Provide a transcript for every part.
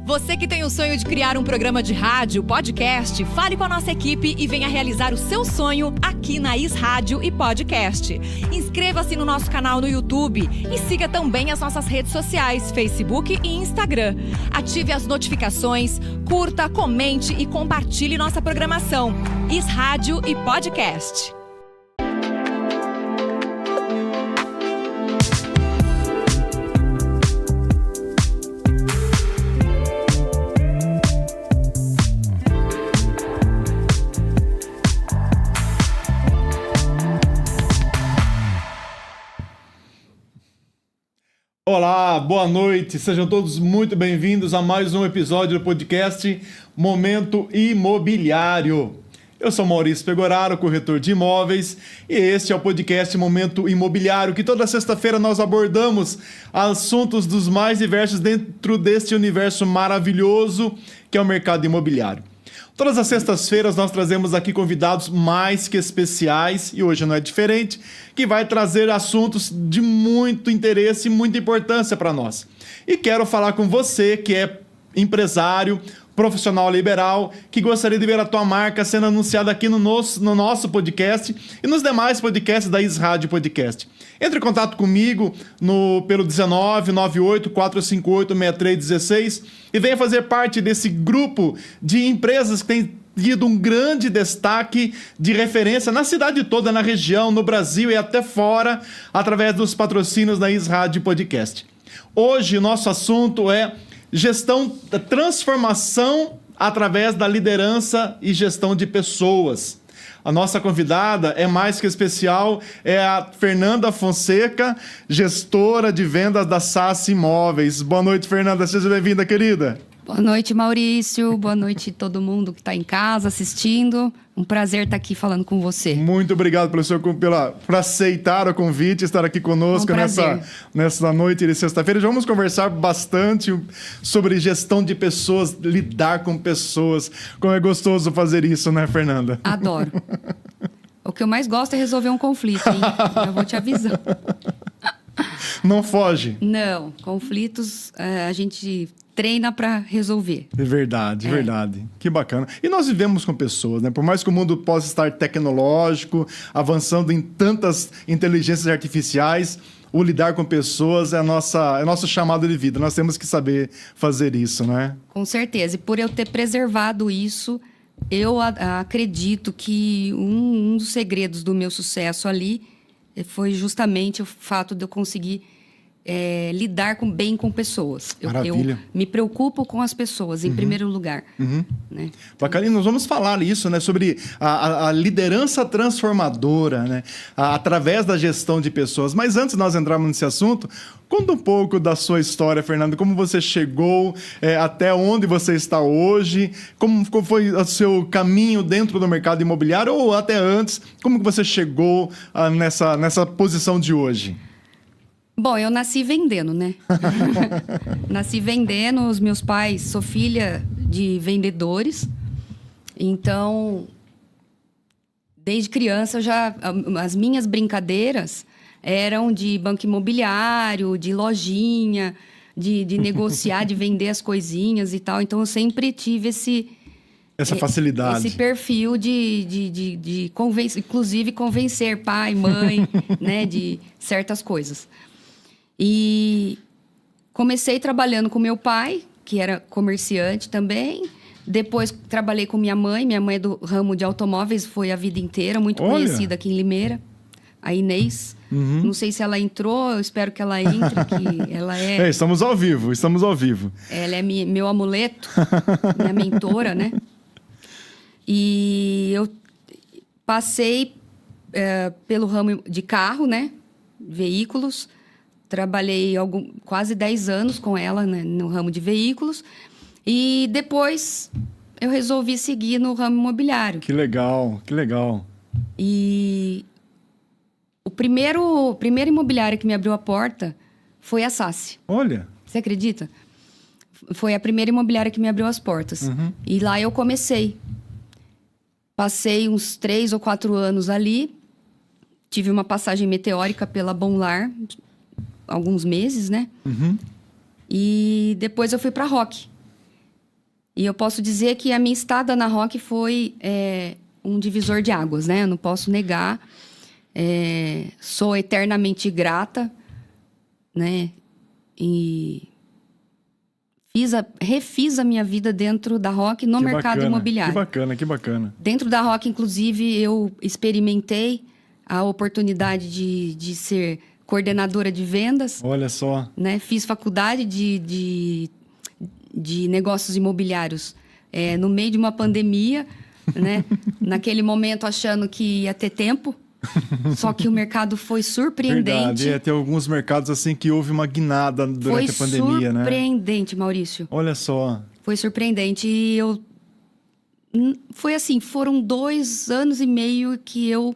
Você que tem o sonho de criar um programa de rádio, podcast, fale com a nossa equipe e venha realizar o seu sonho aqui na Is Rádio e Podcast. Inscreva-se no nosso canal no YouTube e siga também as nossas redes sociais, Facebook e Instagram. Ative as notificações, curta, comente e compartilhe nossa programação. Is Rádio e Podcast. Olá, boa noite, sejam todos muito bem-vindos a mais um episódio do podcast Momento Imobiliário. Eu sou Maurício Pegoraro, corretor de imóveis, e este é o podcast Momento Imobiliário, que toda sexta-feira nós abordamos assuntos dos mais diversos dentro deste universo maravilhoso que é o mercado imobiliário. Todas as sextas-feiras nós trazemos aqui convidados mais que especiais, e hoje não é diferente, que vai trazer assuntos de muito interesse e muita importância para nós. E quero falar com você que é empresário, profissional liberal, que gostaria de ver a tua marca sendo anunciada aqui no nosso podcast e nos demais podcasts da Rádio Podcast. Entre em contato comigo pelo 19 98 458 6316 e venha fazer parte desse grupo de empresas que tem tido um grande destaque de referência na cidade toda, na região, no Brasil e até fora, através dos patrocínios da Rádio Podcast. Hoje o nosso assunto é gestão da transformação através da liderança e gestão de pessoas. A nossa convidada é mais que especial, é a Fernanda Fonseca, gestora de vendas da SAS Imóveis. Boa noite, Fernanda, seja bem-vinda, querida. Boa noite, Maurício. Boa noite todo mundo que está em casa assistindo. Um prazer estar aqui falando com você. Muito obrigado por aceitar o convite, estar aqui conosco nessa noite de sexta-feira. Já vamos conversar bastante sobre gestão de pessoas, lidar com pessoas. Como é gostoso fazer isso, né, Fernanda? Adoro. O que eu mais gosto é resolver um conflito, hein? Eu vou te avisar. Não foge? Não, conflitos a gente treina para resolver. É verdade. Que bacana. E nós vivemos com pessoas, né? Por mais que o mundo possa estar tecnológico, avançando em tantas inteligências artificiais, o lidar com pessoas é nosso chamado de vida. Nós temos que saber fazer isso, né? Com certeza. E por eu ter preservado isso, eu acredito que um dos segredos do meu sucesso ali foi justamente o fato de eu conseguir lidar bem com pessoas. Maravilha. Eu me preocupo com as pessoas, em primeiro lugar. Né? Bacana, e nós vamos falar isso, né? Sobre a liderança transformadora, né? Através da gestão de pessoas. Mas antes de nós entrarmos nesse assunto, conta um pouco da sua história, Fernando. Como você chegou até onde você está hoje? Como foi o seu caminho dentro do mercado imobiliário? Ou até antes, como que você chegou nessa posição de hoje? Bom, eu nasci vendendo, né? Nasci vendendo, os meus pais, sou filha de vendedores. Então, desde criança, as minhas brincadeiras eram de banco imobiliário, de lojinha, de negociar, de vender as coisinhas e tal. Então, eu sempre tive essa facilidade. Esse perfil de convencer, inclusive convencer pai, mãe, né, de certas coisas. E comecei trabalhando com meu pai, que era comerciante também. Depois trabalhei com minha mãe é do ramo de automóveis, foi a vida inteira, muito conhecida aqui em Limeira. A Inês. Não sei se ela entrou, eu espero que ela entre, que ela é... Estamos ao vivo. Ela é meu amuleto, minha mentora, né? E eu passei pelo ramo de carro, né? Veículos. Trabalhei quase 10 anos com ela, né, no ramo de veículos. E depois eu resolvi seguir no ramo imobiliário. Que legal. E o primeiro imobiliário que me abriu a porta foi a SAS. Olha. Você acredita? Foi a primeira imobiliária que me abriu as portas. E lá eu comecei. Passei uns 3 ou 4 anos ali. Tive uma passagem meteórica pela Bonlar, alguns meses, né? E depois eu fui para a ROC. E eu posso dizer que a minha estada na ROC foi um divisor de águas, né? Eu não posso negar. Sou eternamente grata, né? E refiz a minha vida dentro da ROC no mercado imobiliário. Que bacana. Dentro da ROC, inclusive, eu experimentei a oportunidade de ser coordenadora de vendas. Olha só. Né? Fiz faculdade de negócios imobiliários no meio de uma pandemia, né? Naquele momento achando que ia ter tempo Só que o mercado foi surpreendente. Verdade, tem alguns mercados assim que houve uma guinada durante a pandemia, né? Foi surpreendente, Maurício. Olha só. Foi surpreendente. E foi assim, foram 2 anos e meio que eu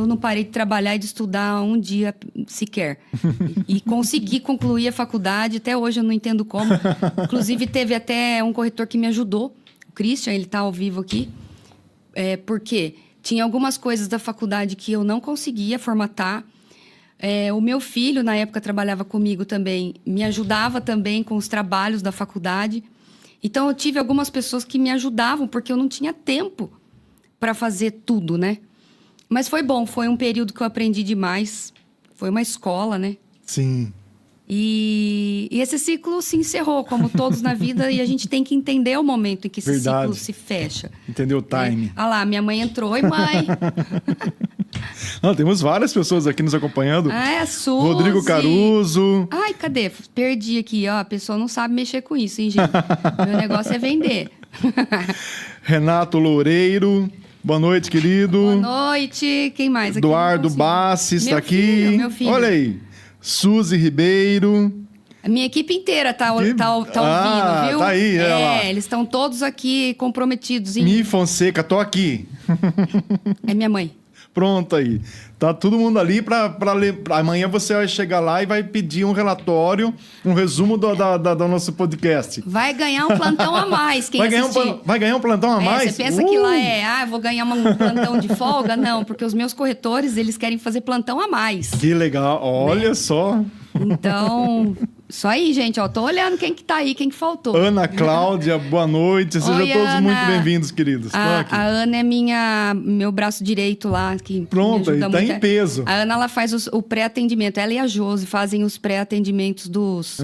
não parei de trabalhar e de estudar um dia sequer. E consegui concluir a faculdade. Até hoje eu não entendo como. Inclusive, teve até um corretor que me ajudou. O Christian, ele está ao vivo aqui. Porque tinha algumas coisas da faculdade que eu não conseguia formatar. O meu filho, na época, trabalhava comigo também. Me ajudava também com os trabalhos da faculdade. Então, eu tive algumas pessoas que me ajudavam, porque eu não tinha tempo para fazer tudo, né? Mas foi bom, foi um período que eu aprendi demais. Foi uma escola, né? Sim. E esse ciclo se encerrou, como todos na vida, e a gente tem que entender o momento em que esse ciclo se fecha. Entendeu o time. Ah lá, minha mãe entrou. Oi, mãe! Não, temos várias pessoas aqui nos acompanhando. É a Suzy. Rodrigo Caruso. Ai, cadê? Perdi aqui, ó. A pessoa não sabe mexer com isso, hein, gente? Meu negócio é vender. Renato Loureiro. Boa noite, querido. Boa noite. Quem mais aqui? Eduardo Bassi está aqui. Filho, meu filho. Olha aí. Suzy Ribeiro. A minha equipe inteira tá ouvindo, viu? Tá aí, ela. Eles estão todos aqui comprometidos. Mi Fonseca, tô aqui. É minha mãe. Pronto aí. Tá todo mundo ali pra ler. Amanhã você vai chegar lá e vai pedir um relatório, um resumo do nosso podcast. Vai ganhar um plantão a mais, quem assistir. Vai ganhar um plantão a mais? Você pensa que lá eu vou ganhar um plantão de folga? Não, porque os meus corretores, eles querem fazer plantão a mais. Que legal. Olha só. Então, isso aí, gente, ó. Tô olhando quem que tá aí, quem que faltou. Ana Cláudia, boa noite. Sejam Oi, todos Ana. muito bem-vindos, queridos. A Ana é meu braço direito lá. Que Pronto, me aí ajuda tá muito. em peso. A Ana, ela faz o pré-atendimento. Ela e a Josi fazem os pré-atendimentos dos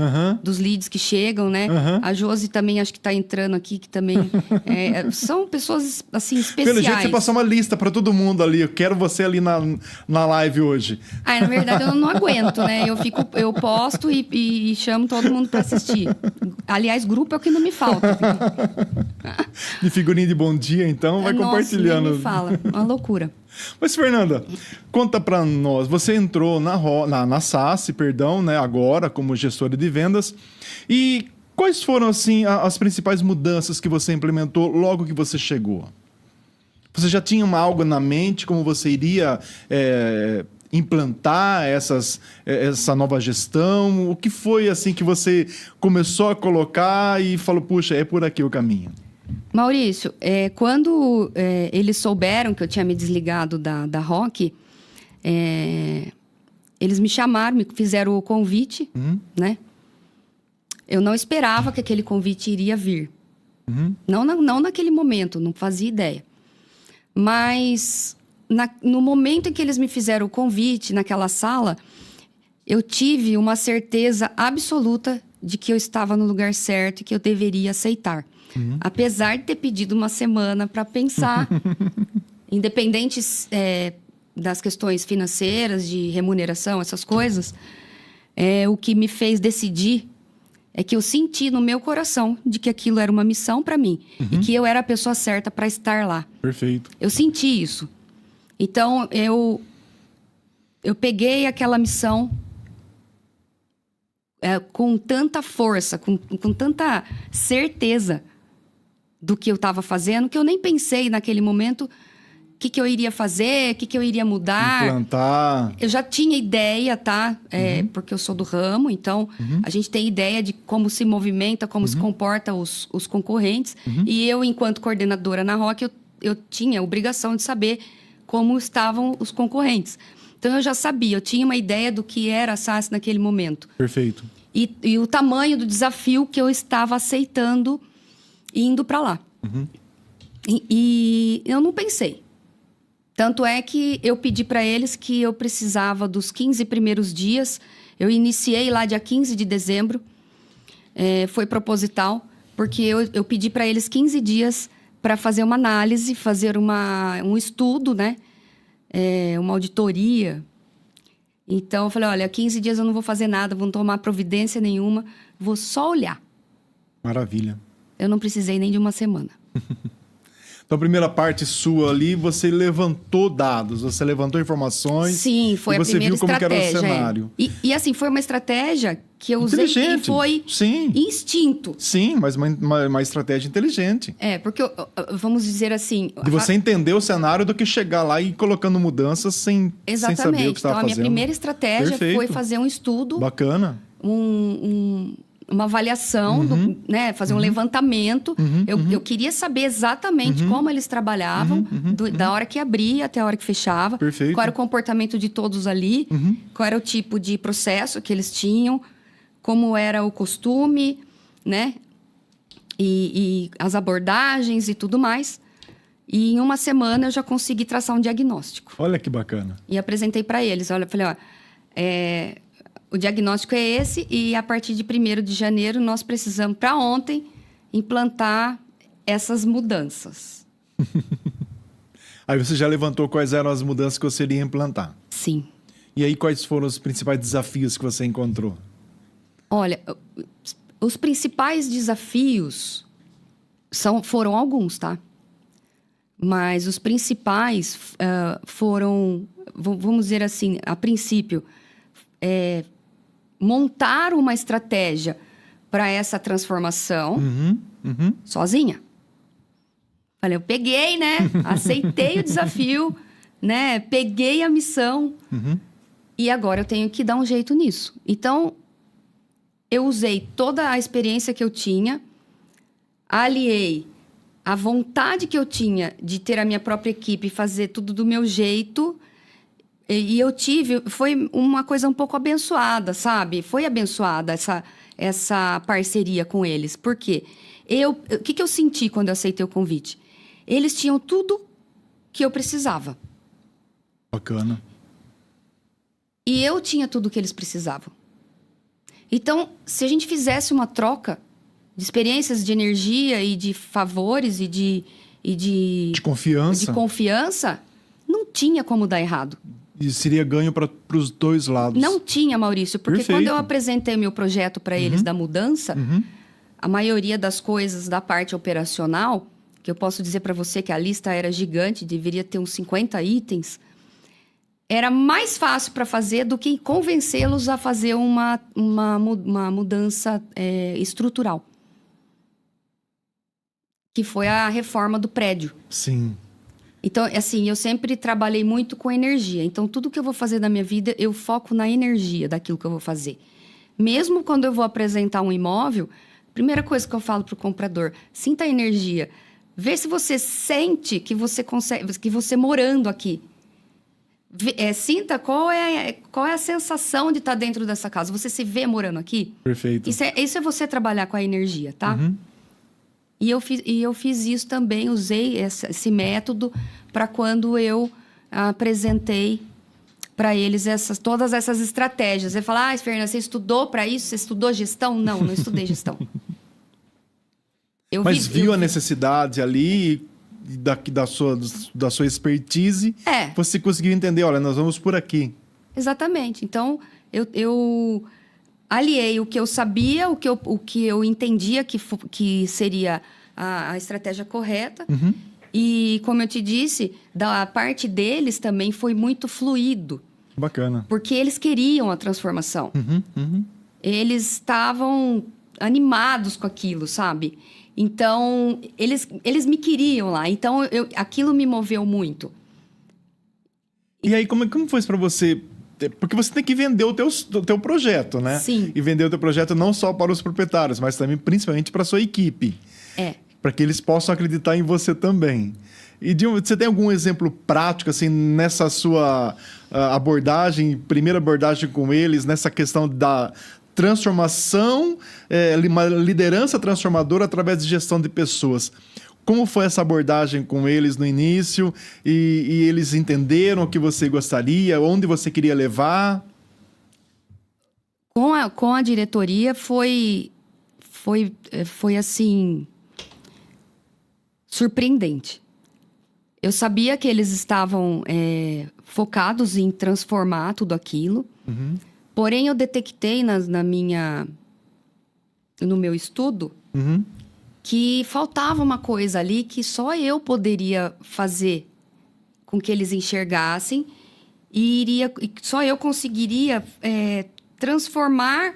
leads que chegam, né? A Josi também, acho que tá entrando aqui, que também... são pessoas, assim, especiais. Pelo jeito, você passou uma lista pra todo mundo ali. Eu quero você ali na live hoje. Na verdade, eu não aguento, né? Eu posto e chamo todo mundo para assistir. Aliás, grupo é o que não me falta. De figurinha de bom dia, então, vai compartilhando. Nem me fala. Uma loucura. Mas, Fernanda, conta pra nós. Você entrou na SASSI, né, agora, como gestora de vendas. E quais foram, assim, as principais mudanças que você implementou logo que você chegou? Você já tinha algo na mente, como você iria... implantar essa nova gestão? O que foi assim que você começou a colocar e falou, puxa, é por aqui o caminho? Maurício, quando eles souberam que eu tinha me desligado da Rock, eles me chamaram, me fizeram o convite, né? Eu não esperava que aquele convite iria vir. Não naquele momento, não fazia ideia. Mas... no momento em que eles me fizeram o convite naquela sala, eu tive uma certeza absoluta de que eu estava no lugar certo e que eu deveria aceitar. Apesar de ter pedido uma semana para pensar, independente das questões financeiras, de remuneração, essas coisas, o que me fez decidir é que eu senti no meu coração de que aquilo era uma missão para mim e que eu era a pessoa certa para estar lá. Perfeito. Eu senti isso. Então, eu peguei aquela missão com tanta força, com tanta certeza do que eu estava fazendo, que eu nem pensei naquele momento o que eu iria fazer, o que eu iria mudar. Implantar. Eu já tinha ideia, tá? Porque eu sou do ramo, então a gente tem ideia de como se movimenta, como se comporta os concorrentes. E eu, enquanto coordenadora na Rock, eu tinha a obrigação de saber como estavam os concorrentes. Então, eu já sabia, eu tinha uma ideia do que era a SASSI naquele momento. Perfeito. E o tamanho do desafio que eu estava aceitando indo para lá. E eu não pensei. Tanto é que eu pedi para eles que eu precisava dos 15 primeiros dias. Eu iniciei lá dia 15 de dezembro. Foi proposital, porque eu pedi para eles 15 dias para fazer uma análise, fazer um estudo, né? Uma auditoria. Então, eu falei, olha, 15 dias eu não vou fazer nada, vou não tomar providência nenhuma, vou só olhar. Maravilha. Eu não precisei nem de uma semana. Então, a primeira parte sua ali, você levantou dados, você levantou informações. Sim, foi e a você primeira viu como que era o estratégia. cenário. E assim, foi uma estratégia que eu usei e Inteligente. foi Sim. instinto. Sim, mas uma estratégia inteligente. Porque, vamos dizer assim... De você entender o cenário do que chegar lá e ir colocando mudanças sem saber o que Exatamente. você estava Então, a fazendo. minha primeira estratégia Perfeito. foi fazer um estudo, Bacana. uma avaliação, né? Fazer um levantamento. Eu queria saber exatamente como eles trabalhavam, da hora que abria até a hora que fechava. Perfeito. Qual era o comportamento de todos ali, qual era o tipo de processo que eles tinham, como era o costume, né? E as abordagens e tudo mais. E em uma semana eu já consegui traçar um diagnóstico. Olha que bacana. E apresentei para eles. Olha, eu falei, o diagnóstico é esse e a partir de 1º de janeiro nós precisamos, para ontem, implantar essas mudanças. Aí você já levantou quais eram as mudanças que você iria implantar. Sim. E aí, quais foram os principais desafios que você encontrou? Olha, os principais desafios foram alguns, tá? Mas os principais foram, vamos dizer assim, a princípio, montar uma estratégia para essa transformação sozinha. Falei, eu peguei, né? Aceitei o desafio, né? Peguei a missão e agora eu tenho que dar um jeito nisso. Então, eu usei toda a experiência que eu tinha, aliei a vontade que eu tinha de ter a minha própria equipe e fazer tudo do meu jeito. E eu foi uma coisa um pouco abençoada, sabe? Foi abençoada essa parceria com eles. Por quê? O que eu senti quando eu aceitei o convite? Eles tinham tudo que eu precisava. Bacana. E eu tinha tudo que eles precisavam. Então, se a gente fizesse uma troca de experiências, de energia e de favores e de confiança. De confiança, não tinha como dar errado. E seria ganho para os dois lados. Não tinha, Maurício, porque Perfeito. quando eu apresentei meu projeto para eles da mudança, a maioria das coisas da parte operacional, que eu posso dizer para você que a lista era gigante, deveria ter uns 50 itens, era mais fácil para fazer do que convencê-los a fazer uma mudança estrutural. Que foi a reforma do prédio. Sim. Então, assim, eu sempre trabalhei muito com energia. Então, tudo que eu vou fazer na minha vida, eu foco na energia daquilo que eu vou fazer. Mesmo quando eu vou apresentar um imóvel, a primeira coisa que eu falo para o comprador, sinta a energia. Vê se você sente que você consegue, que você morando aqui. Sinta qual é a sensação de estar dentro dessa casa. Você se vê morando aqui? Perfeito. Isso é você trabalhar com a energia, tá? E eu fiz isso também, usei esse método para quando eu apresentei para eles todas essas estratégias. Você fala, Fernanda, você estudou para isso? Você estudou gestão? Não, não estudei gestão. Mas viu a necessidade ali da sua expertise, você conseguiu entender, olha, nós vamos por aqui. Exatamente. Então, eu aliei o que eu sabia, o que eu entendia que seria a estratégia correta. E, como eu te disse, da parte deles também foi muito fluido. Bacana. Porque eles queriam a transformação. Eles estavam animados com aquilo, sabe? Então, eles me queriam lá. Então, aquilo me moveu muito. E aí, como foi isso para você? Porque você tem que vender o teu projeto, né? Sim. E vender o teu projeto não só para os proprietários, mas também, principalmente, para a sua equipe. Para que eles possam acreditar em você também. E você tem algum exemplo prático, assim, nessa sua primeira abordagem com eles, nessa questão da transformação, uma liderança transformadora através de gestão de pessoas? Como foi essa abordagem com eles no início? E eles entenderam o que você gostaria? Onde você queria levar? Com a diretoria foi assim, surpreendente. Eu sabia que eles estavam focados em transformar tudo aquilo. Porém, eu detectei no meu estudo que faltava uma coisa ali que só eu poderia fazer com que eles enxergassem e só eu conseguiria transformar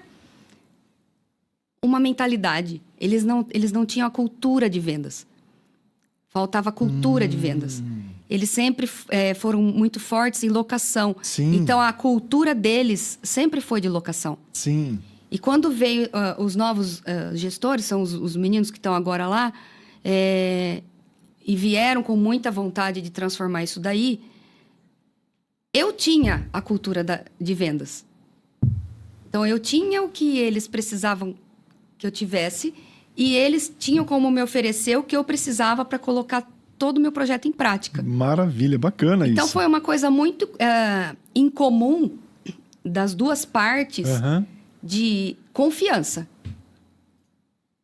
uma mentalidade. Eles não tinham a cultura de vendas. Faltava a cultura de vendas. Eles sempre foram muito fortes em locação. Sim. Então, a cultura deles sempre foi de locação. Sim. E quando veio os novos gestores, são os meninos que estão agora lá, e vieram com muita vontade de transformar isso daí, eu tinha a cultura de vendas. Então, eu tinha o que eles precisavam que eu tivesse, e eles tinham como me oferecer o que eu precisava para colocar todo o meu projeto em prática. Maravilha, bacana Então, isso. foi uma coisa muito incomum das duas partes de confiança.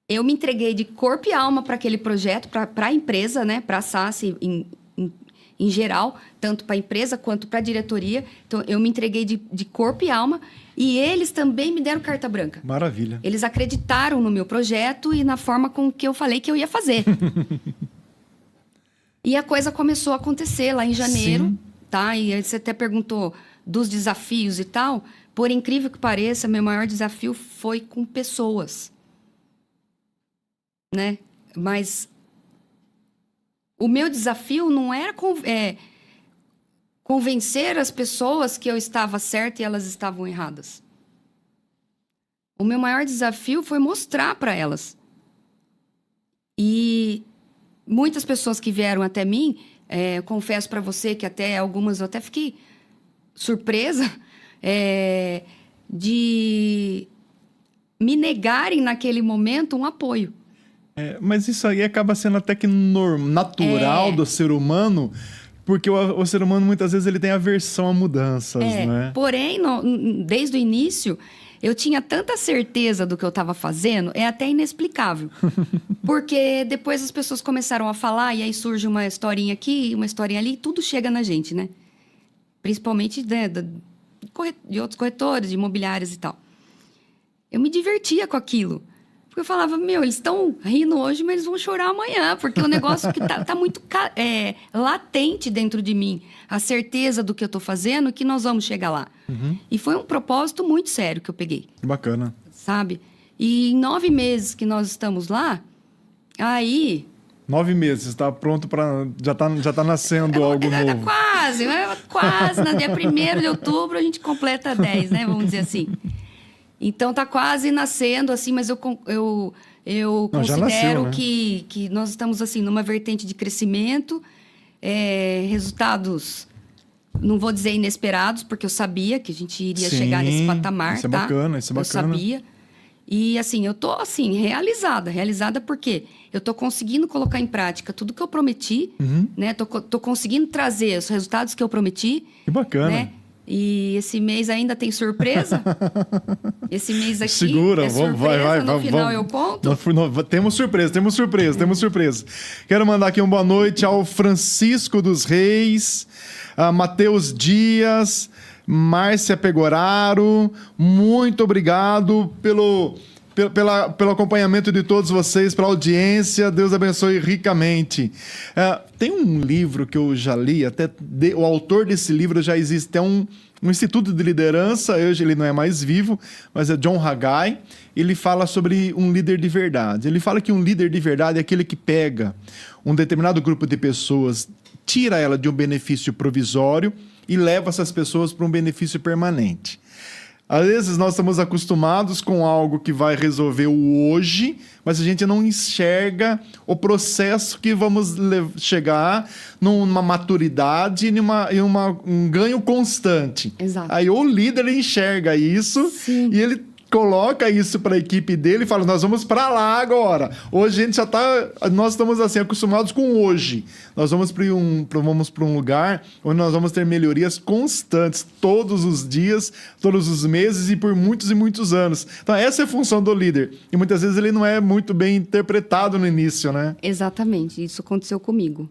Eu me entreguei de corpo e alma para aquele projeto, para a empresa, né? Para a SAS em geral, tanto para a empresa quanto para a diretoria. Então, eu me entreguei de corpo e alma e eles também me deram carta branca. Maravilha. Eles acreditaram no meu projeto e na forma com que eu falei que eu ia fazer. E a coisa começou a acontecer lá em janeiro, Sim. tá? E aí você até perguntou dos desafios e tal. Por incrível que pareça, meu maior desafio foi com pessoas, né? Mas o meu desafio não era convencer as pessoas que eu estava certa e elas estavam erradas. O meu maior desafio foi mostrar para elas. E muitas pessoas que vieram até mim, confesso para você que até algumas eu até fiquei surpresa de me negarem naquele momento um apoio. Mas isso aí acaba sendo até que natural do ser humano, porque o ser humano muitas vezes ele tem aversão a mudanças, né? Porém, desde o início, eu tinha tanta certeza do que eu estava fazendo, é até inexplicável. Porque depois as pessoas começaram a falar, e aí surge uma historinha aqui, uma historinha ali, e tudo chega na gente, né? Principalmente de outros corretores, de imobiliárias e tal. Eu me divertia com aquilo. Porque eu falava, eles estão rindo hoje, mas eles vão chorar amanhã. Porque o negócio que tá muito latente dentro de mim. A certeza do que eu tô fazendo, que nós vamos chegar lá. E foi um propósito muito sério que eu peguei. Bacana. Sabe? E em 9 meses que nós estamos lá, aí... 9 meses, tá pronto para já tá nascendo algo novo. Quase. No dia 1º de outubro a gente completa 10, né? Vamos dizer assim. Então, tá quase nascendo, assim, mas eu considero nasceu, né? que nós estamos, assim, numa vertente de crescimento, resultados, não vou dizer inesperados, porque eu sabia que a gente iria chegar nesse patamar, isso é tá? bacana, isso é bacana. Eu sabia. E, assim, eu tô, assim, realizada porque eu tô conseguindo colocar em prática tudo que eu prometi, né? Tô conseguindo trazer os resultados que eu prometi. Que bacana. Né? E esse mês ainda tem surpresa. Esse mês aqui Segura, surpresa, no final eu conto. Temos surpresa. Quero mandar aqui uma boa noite ao Francisco dos Reis, a Matheus Dias, Márcia Pegoraro. Muito obrigado pelo acompanhamento de todos vocês, pela audiência. Deus abençoe ricamente. Tem um livro que eu já li, o autor desse livro já existe, é um instituto de liderança, hoje ele não é mais vivo, mas é John Haggai. Ele fala sobre um líder de verdade. Ele fala que um líder de verdade é aquele que pega um determinado grupo de pessoas, tira ela de um benefício provisório e leva essas pessoas para um benefício permanente. Às vezes nós estamos acostumados com algo que vai resolver o hoje, mas a gente não enxerga o processo que vamos chegar numa maturidade e um ganho constante. Exato. Aí o líder enxerga isso. Sim. E ele coloca isso para a equipe dele e fala, nós vamos para lá agora. Hoje a gente nós estamos assim acostumados com hoje. Nós vamos para um lugar onde nós vamos ter melhorias constantes todos os dias, todos os meses e por muitos e muitos anos. Então essa é a função do líder. E muitas vezes ele não é muito bem interpretado no início, né? Exatamente, isso aconteceu comigo.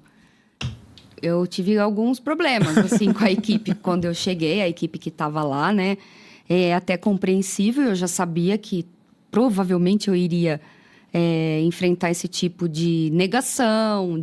Eu tive alguns problemas assim com a equipe quando eu cheguei, a equipe que estava lá, né? É até compreensível, eu já sabia que provavelmente eu iria enfrentar esse tipo de negação,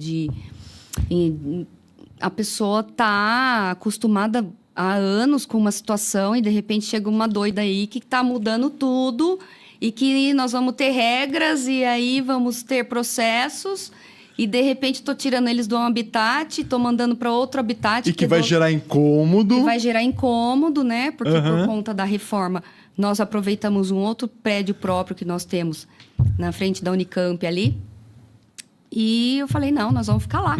a pessoa tá acostumada há anos com uma situação e de repente chega uma doida aí que tá mudando tudo e que nós vamos ter regras e aí vamos ter processos e de repente tô tirando eles do habitat, tô mandando para outro habitat. E que vai gerar incômodo. Que vai gerar incômodo, né? Porque por conta da reforma nós aproveitamos um outro prédio próprio que nós temos na frente da Unicamp ali. E eu falei, não, nós vamos ficar lá.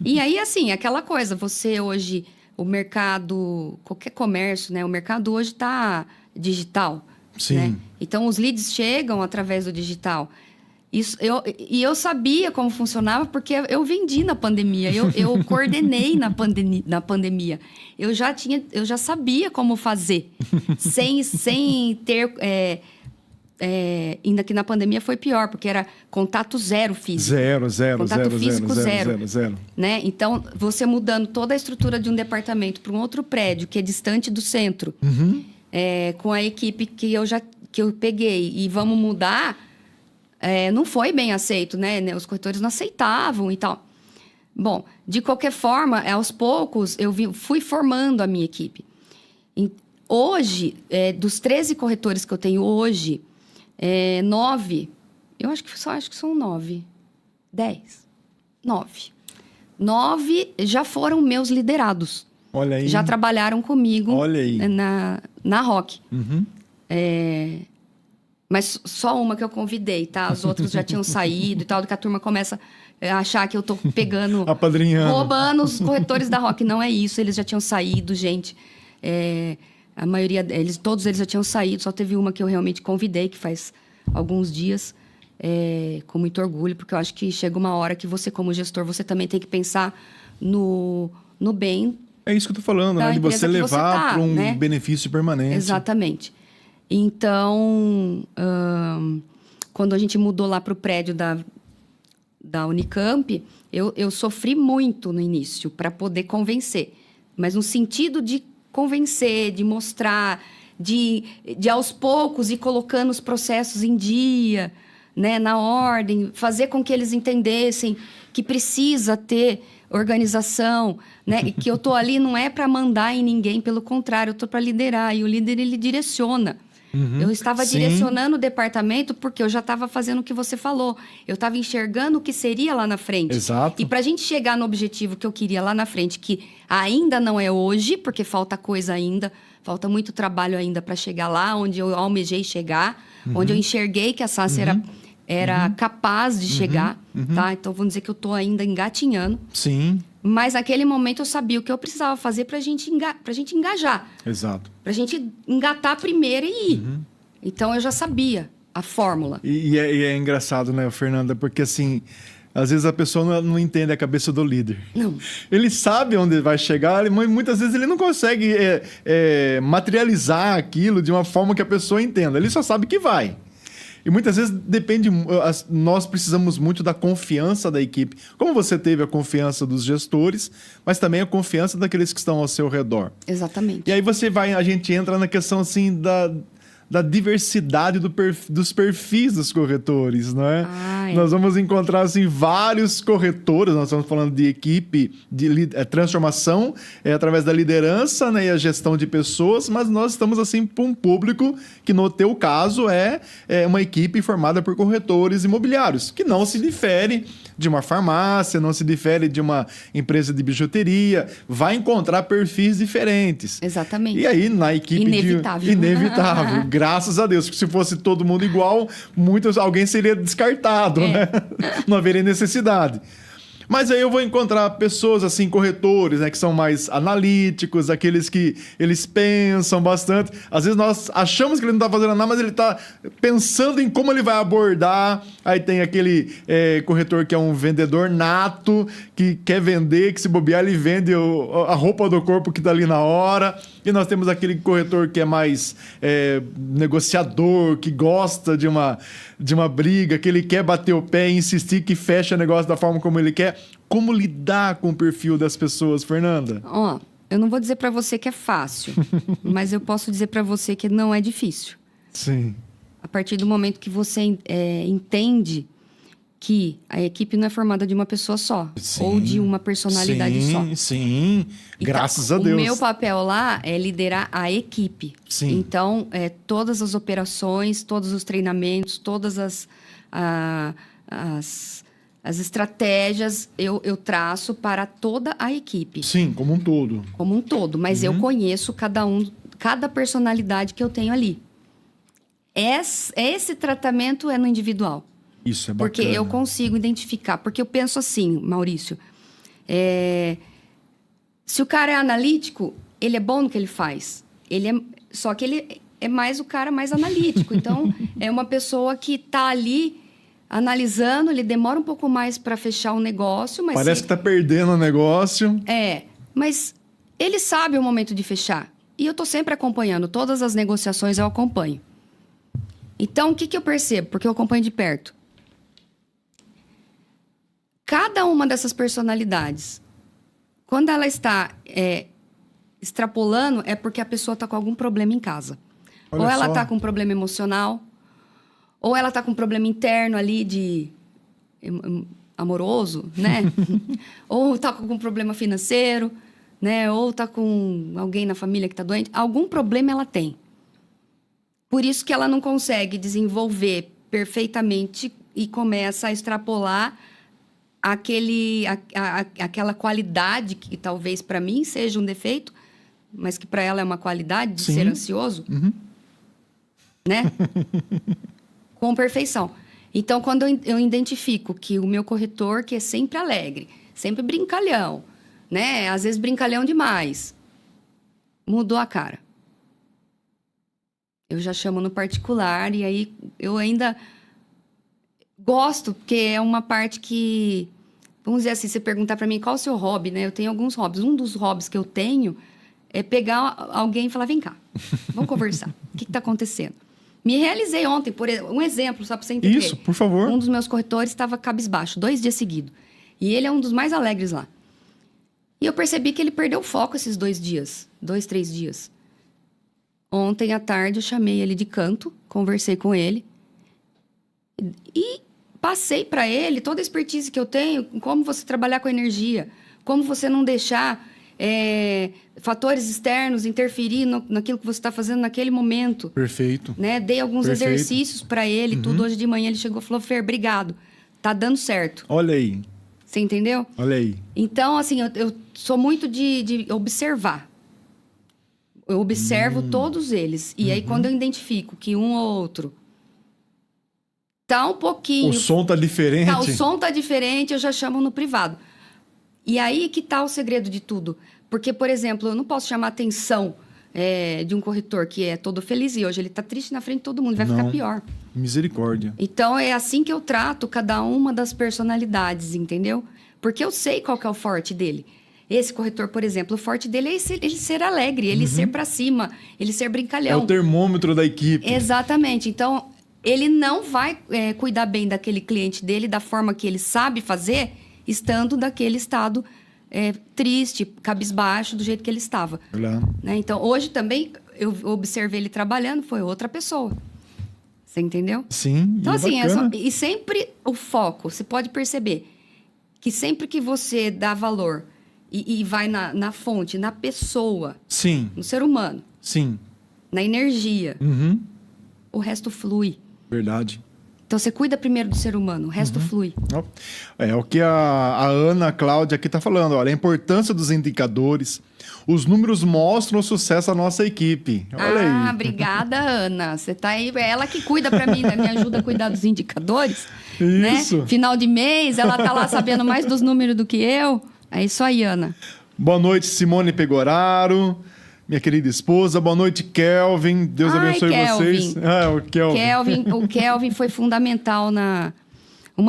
E aí, assim, aquela coisa, você hoje, o mercado, qualquer comércio, né? O mercado hoje está digital. Sim. Né? Então, os leads chegam através do digital. Eu sabia como funcionava porque eu vendi na pandemia, eu coordenei na pandemia. Eu já sabia como fazer, sem ter... ainda que na pandemia foi pior, porque era contato zero físico. Contato físico zero. Né? Então, você mudando toda a estrutura de um departamento para um outro prédio, que é distante do centro, com a equipe que eu peguei, e vamos mudar, não foi bem aceito, né? Os corretores não aceitavam e tal. Bom, de qualquer forma, aos poucos, fui formando a minha equipe. Hoje, dos 13 corretores que eu tenho hoje, 9, eu acho que são 9, 10, 9. 9 já foram meus liderados. Olha aí. Já trabalharam comigo. Olha aí. Na Rock. Mas só uma que eu convidei, tá? Os outros já tinham saído e tal, que a turma começa a achar que eu tô pegando... Apadrinhando. Roubando os corretores da Rock. Não é isso, eles já tinham saído, gente. A maioria todos eles já tinham saído, só teve uma que eu realmente convidei, que faz alguns dias, com muito orgulho, porque eu acho que chega uma hora que você, como gestor, você também tem que pensar no bem. É isso que eu tô falando, né? De você levar para um benefício permanente. Exatamente. Então, quando a gente mudou lá para o prédio da Unicamp, eu sofri muito no início para poder convencer. Mas no sentido de convencer, de mostrar, de aos poucos ir colocando os processos em dia, né, na ordem, fazer com que eles entendessem que precisa ter organização, né, e que eu tô ali não é para mandar em ninguém, pelo contrário, eu tô para liderar, e o líder ele direciona. Eu estava direcionando o departamento porque eu já estava fazendo o que você falou. Eu estava enxergando o que seria lá na frente. Exato. E para a gente chegar no objetivo que eu queria lá na frente, que ainda não é hoje, porque falta coisa ainda, falta muito trabalho ainda para chegar lá, onde eu almejei chegar, onde eu enxerguei que a SAS era capaz de chegar, tá? Então, vamos dizer que eu estou ainda engatinhando. Sim. Mas naquele momento eu sabia o que eu precisava fazer pra gente engajar. Exato. Pra gente engatar primeiro e ir. Então eu já sabia a fórmula. E é engraçado, né, Fernanda? Porque assim, às vezes a pessoa não entende a cabeça do líder. Não. Ele sabe onde vai chegar, mas muitas vezes ele não consegue materializar aquilo de uma forma que a pessoa entenda. Ele só sabe que vai. E muitas vezes nós precisamos muito da confiança da equipe. Como você teve a confiança dos gestores, mas também a confiança daqueles que estão ao seu redor. Exatamente. E aí a gente entra na questão assim da diversidade dos perfis dos corretores, não é? Nós vamos encontrar assim, vários corretores, nós estamos falando de equipe, de transformação através da liderança, né, e a gestão de pessoas, mas nós estamos assim para um público que no teu caso é uma equipe formada por corretores imobiliários, que não se difere de uma farmácia, não se difere de uma empresa de bijuteria, vai encontrar perfis diferentes. Exatamente. E aí na equipe inevitável. Graças a Deus, porque se fosse todo mundo igual, alguém seria descartado, né? Não haveria necessidade. Mas aí eu vou encontrar pessoas, assim, corretores, né? Que são mais analíticos, aqueles que eles pensam bastante. Às vezes nós achamos que ele não está fazendo nada, mas ele está pensando em como ele vai abordar. Aí tem aquele corretor que é um vendedor nato, que quer vender, que se bobear, ele vende a roupa do corpo que está ali na hora. E nós temos aquele corretor que é mais negociador, que gosta de uma briga, que ele quer bater o pé e insistir que fecha o negócio da forma como ele quer. Como lidar com o perfil das pessoas, Fernanda? Eu não vou dizer para você que é fácil, mas eu posso dizer para você que não é difícil. Sim. A partir do momento que você entende que a equipe não é formada de uma pessoa só. Sim, ou de uma personalidade só. Sim, graças a O Deus. meu papel lá é liderar a equipe. Sim. Então, todas as operações, todos os treinamentos, todas as estratégias eu traço para toda a equipe. Sim, como um todo. Como um todo. Mas eu conheço cada personalidade que eu tenho ali. Esse tratamento é no individual. Isso é bacana. Porque eu consigo identificar. Porque eu penso assim, Maurício. Se o cara é analítico, ele é bom no que ele faz. Só que ele é mais o cara mais analítico. Então, é uma pessoa que está ali analisando, ele demora um pouco mais para fechar o negócio. Mas Parece que tá perdendo o negócio. Mas ele sabe o momento de fechar. E eu tô sempre acompanhando. Todas as negociações eu acompanho. Então, o que eu percebo? Porque eu acompanho de perto. Cada uma dessas personalidades, quando ela está extrapolando, é porque a pessoa está com algum problema em casa. Olha ou ela só. está com um problema emocional, ou ela está com um problema interno ali de amoroso, né? Ou está com algum problema financeiro, né? Ou está com alguém na família que está doente. Algum problema ela tem. Por isso que ela não consegue desenvolver perfeitamente e começa a extrapolar aquela qualidade que talvez para mim seja um defeito, mas que para ela é uma qualidade de ser ansioso, né? Com perfeição. Então, quando eu identifico que o meu corretor, que é sempre alegre, sempre brincalhão, né? Às vezes brincalhão demais, mudou a cara. Eu já chamo no particular e aí eu ainda gosto, porque é uma parte que... Vamos dizer assim, você perguntar para mim qual é o seu hobby, né? Eu tenho alguns hobbies. Um dos hobbies que eu tenho é pegar alguém e falar, vem cá, vamos conversar. O que está acontecendo? Me realizei ontem, por um exemplo, só para você entender. Isso, por favor. Um dos meus corretores estava cabisbaixo, 2 dias seguidos. E ele é um dos mais alegres lá. E eu percebi que ele perdeu o foco esses 2 dias. 2, 3 dias. Ontem à tarde eu chamei ele de canto, conversei com ele. E passei para ele toda a expertise que eu tenho, como você trabalhar com energia, como você não deixar fatores externos interferir naquilo que você está fazendo naquele momento. Perfeito. Né? Dei alguns exercícios para ele, tudo. Hoje de manhã ele chegou e falou, Fer, obrigado, tá dando certo. Olha aí. Você entendeu? Olha aí. Então, assim, eu sou muito de observar. Eu observo todos eles. E aí, quando eu identifico que um ou outro tá um pouquinho... O som tá diferente. O som tá diferente, eu já chamo no privado. E aí que tá o segredo de tudo. Porque, por exemplo, eu não posso chamar a atenção de um corretor que é todo feliz e hoje ele tá triste na frente de todo mundo, vai ficar pior. Misericórdia. Então, é assim que eu trato cada uma das personalidades, entendeu? Porque eu sei qual que é o forte dele. Esse corretor, por exemplo, o forte dele é ele ser alegre, ele ser pra cima, ele ser brincalhão. É o termômetro da equipe. Exatamente. Então, ele não vai cuidar bem daquele cliente dele da forma que ele sabe fazer, estando daquele estado triste, cabisbaixo, do jeito que ele estava. Né? Então, hoje também, eu observei ele trabalhando, foi outra pessoa. Você entendeu? Sim, então, assim, bacana. e sempre o foco, você pode perceber que sempre que você dá valor e vai na fonte, na pessoa, Sim. no ser humano, Sim. na energia, o resto flui. Verdade. Então, você cuida primeiro do ser humano, o resto flui. É o que a Ana Cláudia aqui está falando. Olha, a importância dos indicadores. Os números mostram o sucesso da nossa equipe. Olha aí. Obrigada, Ana. Você tá aí, é ela que cuida para mim, né? Me ajuda a cuidar dos indicadores. Isso. Né? Final de mês, ela tá lá sabendo mais dos números do que eu. É isso aí, Ana. Boa noite, Simone Pegoraro, minha querida esposa. Boa noite, Kelvin. Deus abençoe vocês. O Kelvin. O Kelvin foi fundamental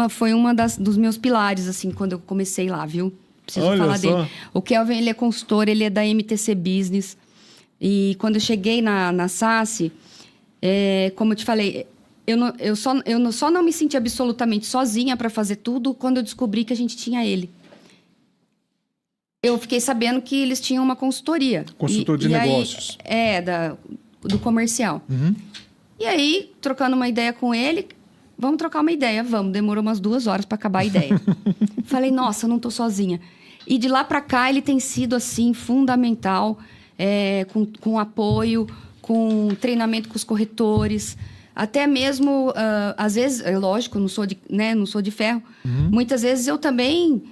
foi uma dos meus pilares, assim, quando eu comecei lá, viu? Preciso falar dele. O Kelvin, ele é consultor, ele é da MTC Business. E quando eu cheguei na SASSI, como eu te falei, eu só não me senti absolutamente sozinha para fazer tudo quando eu descobri que a gente tinha ele. Eu fiquei sabendo que eles tinham uma consultoria. Consultor de negócios. Do comercial. E aí, trocando uma ideia com ele, vamos trocar uma ideia, vamos. Demorou umas 2 horas para acabar a ideia. Falei, nossa, eu não tô sozinha. E de lá para cá, ele tem sido, assim, fundamental, com apoio, com treinamento com os corretores. Até mesmo, às vezes, é lógico, não sou de ferro. Muitas vezes eu também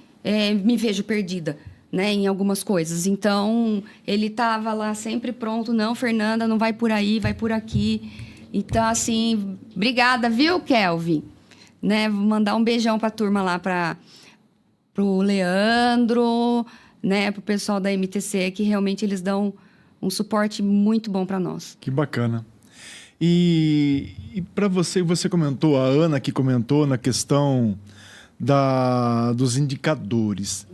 me vejo perdida, né, em algumas coisas. Então, ele estava lá sempre pronto. Não, Fernanda, não vai por aí, vai por aqui. Então, assim, obrigada, viu, Kelvin? Né, vou mandar um beijão para a turma lá, pro Leandro, né, pro pessoal da MTC, que realmente eles dão um suporte muito bom para nós. Que bacana. E para você comentou, a Ana que comentou na questão dos indicadores.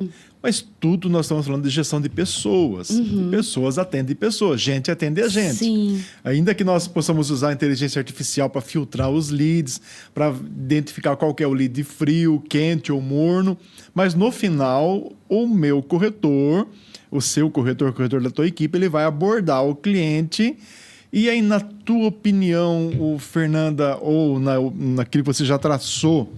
Mas tudo nós estamos falando de gestão de pessoas. Pessoas atendem pessoas, gente atende a gente. Sim. Ainda que nós possamos usar a inteligência artificial para filtrar os leads, para identificar qual que é o lead frio, quente ou morno, mas no final, o meu corretor, o seu corretor, o corretor da tua equipe, ele vai abordar o cliente. E aí, na tua opinião, Fernanda, ou naquilo que você já traçou,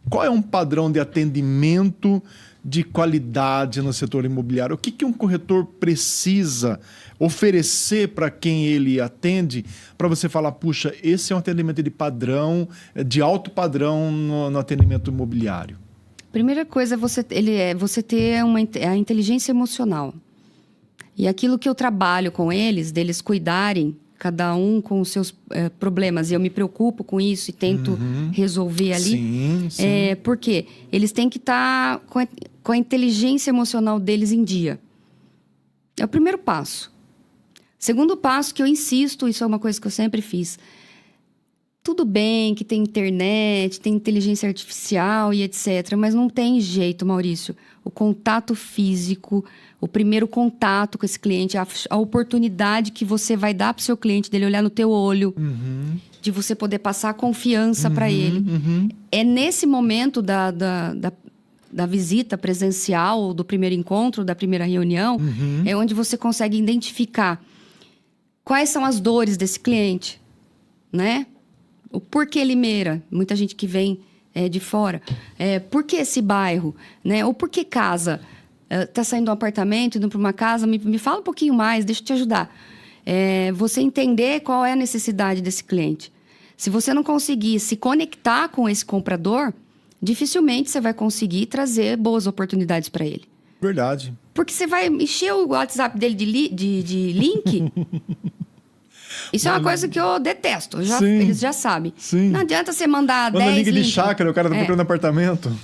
qual é um padrão de atendimento de qualidade no setor imobiliário? O que um corretor precisa oferecer para quem ele atende para você falar, puxa, esse é um atendimento de padrão, de alto padrão no atendimento imobiliário? Primeira coisa é você ter a inteligência emocional. E aquilo que eu trabalho com eles, deles cuidarem, cada um com os seus problemas, e eu me preocupo com isso e tento resolver ali. Sim, sim. Porque eles têm que estar com a inteligência emocional deles em dia. É o primeiro passo. Segundo passo, que eu insisto, isso é uma coisa que eu sempre fiz. Tudo bem que tem internet, tem inteligência artificial e etc., mas não tem jeito, Maurício. O contato físico, o primeiro contato com esse cliente, a oportunidade que você vai dar para o seu cliente, dele olhar no teu olho, de você poder passar a confiança para ele. É nesse momento da visita presencial, do primeiro encontro, da primeira reunião, é onde você consegue identificar quais são as dores desse cliente, né? O porquê Limeira, muita gente que vem de fora. Por que esse bairro? Né? Ou por que casa? Está saindo de um apartamento, indo para uma casa? Me fala um pouquinho mais, deixa eu te ajudar. Você entender qual é a necessidade desse cliente. Se você não conseguir se conectar com esse comprador, dificilmente você vai conseguir trazer boas oportunidades para ele. Verdade. Porque você vai encher o WhatsApp dele de link... Isso é uma coisa que eu detesto. Eles já sabem. Sim. Não adianta você mandar 10 link links. de chácara, o cara tá procurando apartamento.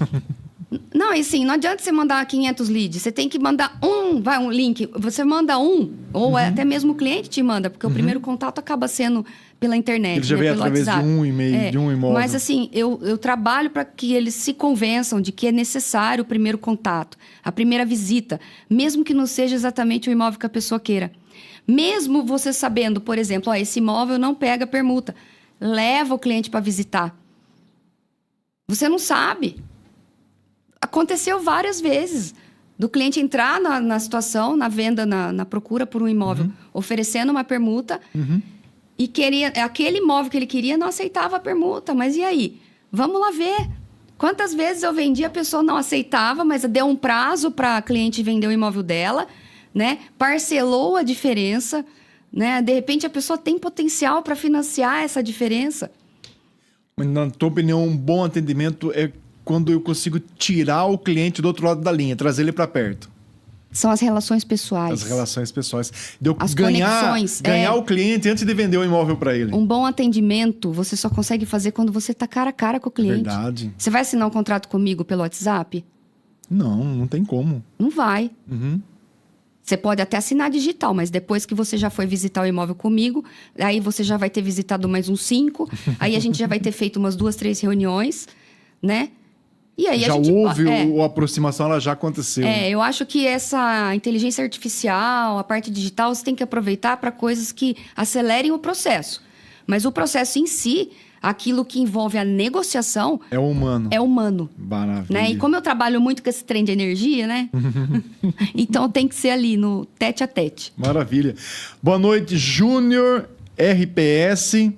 Não, e assim, não adianta você mandar 500 leads. Você tem que mandar um link. Você manda ou até mesmo o cliente te manda, porque o primeiro contato acaba sendo pela internet. Ele já né, veio pelo através WhatsApp. de um e-mail, de um imóvel. Mas assim, eu trabalho para que eles se convençam de que é necessário o primeiro contato, a primeira visita, mesmo que não seja exatamente o imóvel que a pessoa queira. Mesmo você sabendo, por exemplo, esse imóvel não pega permuta, leva o cliente para visitar. Você não sabe. Aconteceu várias vezes do cliente entrar na situação, na venda, na procura por um imóvel, oferecendo uma permuta e aquele imóvel que ele queria não aceitava a permuta. Mas e aí? Vamos lá ver. Quantas vezes eu vendi, a pessoa não aceitava, mas deu um prazo para a cliente vender o imóvel dela, né? Parcelou a diferença, né? De repente a pessoa tem potencial para financiar essa diferença. Mas na tua opinião, um bom atendimento é quando eu consigo tirar o cliente do outro lado da linha, trazer ele para perto. São as relações pessoais. As relações pessoais. De eu As ganhar conexões. o cliente antes de vender o imóvel para ele. Um bom atendimento você só consegue fazer quando você tá cara a cara com o cliente. Verdade. Você vai assinar um contrato comigo pelo WhatsApp? Não tem como. Não vai. Você pode até assinar digital, mas depois que você já foi visitar o imóvel comigo, aí você já vai ter visitado mais uns 5, aí a gente já vai ter feito umas 2, 3 reuniões, né? E aí Já a gente, houve a aproximação, ela já aconteceu. Eu acho que essa inteligência artificial, a parte digital, você tem que aproveitar para coisas que acelerem o processo. Mas o processo em si, aquilo que envolve a negociação... É humano. É humano. Maravilha. Né? E como eu trabalho muito com esse trem de energia, né? Então tem que ser ali, no tete a tete. Maravilha. Boa noite, Júnior RPS.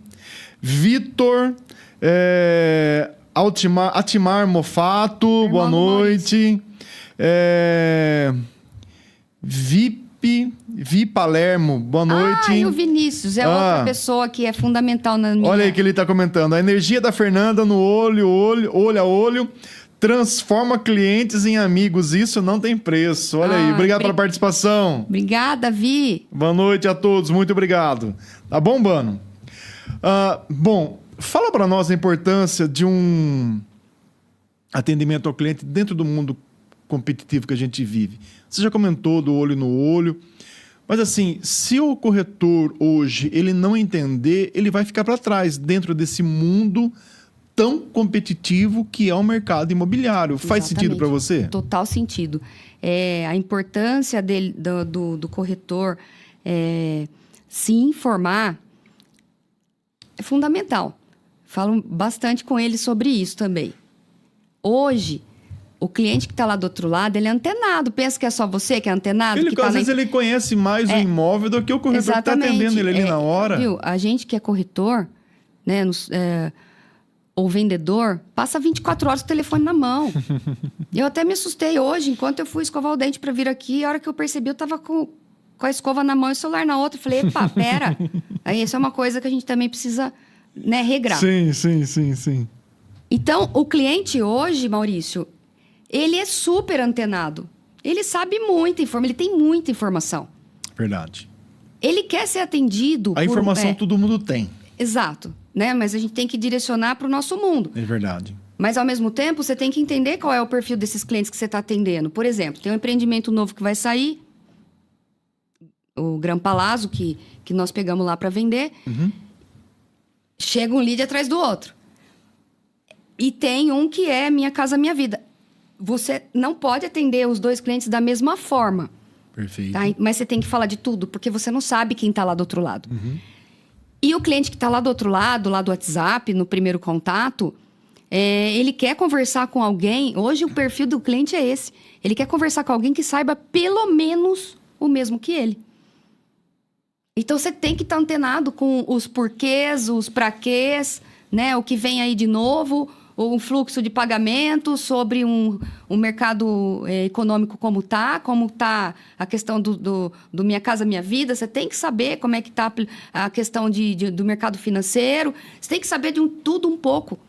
Vitor, Atimar Mofato, boa noite. Vi Palermo, boa noite. E o Vinícius é outra pessoa que é fundamental na minha... Olha aí que ele tá comentando. A energia da Fernanda no olho a olho, transforma clientes em amigos. Isso não tem preço. Olha aí. Obrigado pela participação. Obrigada, Vi. Boa noite a todos. Muito obrigado. Tá bombando. Bom, fala para nós a importância de um atendimento ao cliente dentro do mundo competitivo que a gente vive. Você já comentou do olho no olho, mas assim, se o corretor hoje ele não entender, ele vai ficar para trás dentro desse mundo tão competitivo que é o mercado imobiliário. Exatamente. Faz sentido para você? Total sentido. A importância do corretor se informar é fundamental. Falo bastante com ele sobre isso também. Hoje, o cliente que está lá do outro lado, ele é antenado. Pensa que é só você que é antenado? Às vezes ele conhece mais o imóvel do que o corretor que está atendendo ele ali na hora. Viu? A gente que é corretor, né, ou vendedor, passa 24 horas com o telefone na mão. Eu até me assustei hoje, enquanto eu fui escovar o dente para vir aqui, a hora que eu percebi, eu estava com a escova na mão e o celular na outra. Eu falei, epa, pera. Aí isso é uma coisa que a gente também precisa, né, regrar. Sim. Então, o cliente hoje, Maurício, ele é super antenado. Ele sabe muita informação, ele tem muita informação. Verdade. Ele quer ser atendido... A informação todo mundo tem. Exato, né? Mas a gente tem que direcionar para o nosso mundo. É verdade. Mas, ao mesmo tempo, você tem que entender qual é o perfil desses clientes que você está atendendo. Por exemplo, tem um empreendimento novo que vai sair, o Gran Palazzo, que nós pegamos lá para vender. Uhum. Chega um lead atrás do outro. E tem um que é Minha Casa Minha Vida. Você não pode atender os dois clientes da mesma forma. Perfeito. Tá? Mas você tem que falar de tudo, porque você não sabe quem está lá do outro lado. Uhum. E o cliente que está lá do outro lado, lá do WhatsApp, no primeiro contato, ele quer conversar com alguém. Hoje o perfil do cliente é esse. Ele quer conversar com alguém que saiba pelo menos o mesmo que ele. Então você tem que estar antenado com os porquês, os praquês, né? O que vem aí de novo, um fluxo de pagamento, sobre um mercado econômico como tá a questão do Minha Casa Minha Vida. Você tem que saber como é que tá a questão do mercado financeiro. Você tem que saber de tudo um pouco.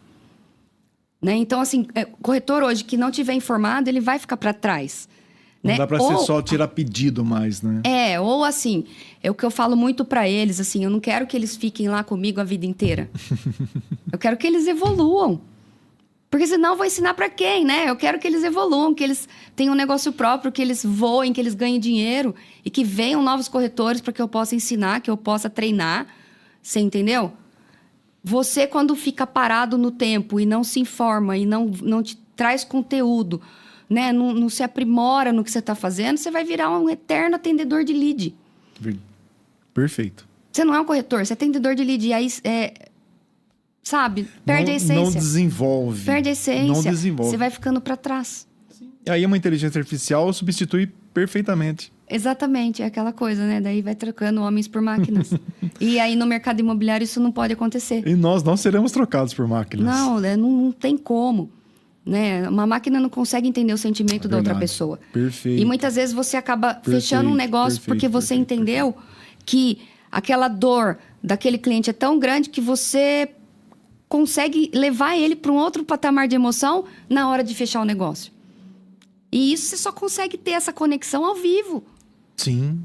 Né? Então, assim, corretor hoje que não tiver informado, ele vai ficar para trás. Não né? dá para ser só tirar pedido mais, né? Ou assim, é o que eu falo muito para eles, assim, eu não quero que eles fiquem lá comigo a vida inteira. Eu quero que eles evoluam. Porque senão eu vou ensinar para quem, né? Eu quero que eles evoluam, que eles tenham um negócio próprio, que eles voem, que eles ganhem dinheiro e que venham novos corretores para que eu possa ensinar, que eu possa treinar. Você entendeu? Você, quando fica parado no tempo e não se informa e não te traz conteúdo, né? Não se aprimora no que você está fazendo, você vai virar um eterno atendedor de lead. Perfeito. Você não é um corretor, você é atendedor de lead. E aí, sabe? Perde a essência. Não desenvolve. Perde a essência. Não desenvolve. Você vai ficando para trás. E aí uma inteligência artificial substitui perfeitamente. Exatamente, é aquela coisa, né? Daí vai trocando homens por máquinas. E aí no mercado imobiliário isso não pode acontecer. E nós não seremos trocados por máquinas. Não tem como. Né? Uma máquina não consegue entender o sentimento da outra pessoa. Perfeito. E muitas vezes você acaba fechando um negócio porque você entendeu que aquela dor daquele cliente é tão grande que você consegue levar ele para um outro patamar de emoção na hora de fechar o negócio. E isso você só consegue ter essa conexão ao vivo. Sim.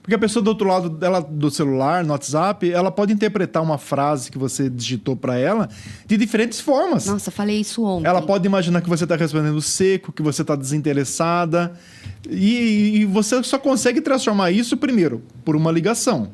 Porque a pessoa do outro lado dela, do celular, no WhatsApp, ela pode interpretar uma frase que você digitou para ela de diferentes formas. Nossa, falei isso ontem. Ela pode imaginar que você está respondendo seco, que você está desinteressada. E você só consegue transformar isso, primeiro, por uma ligação.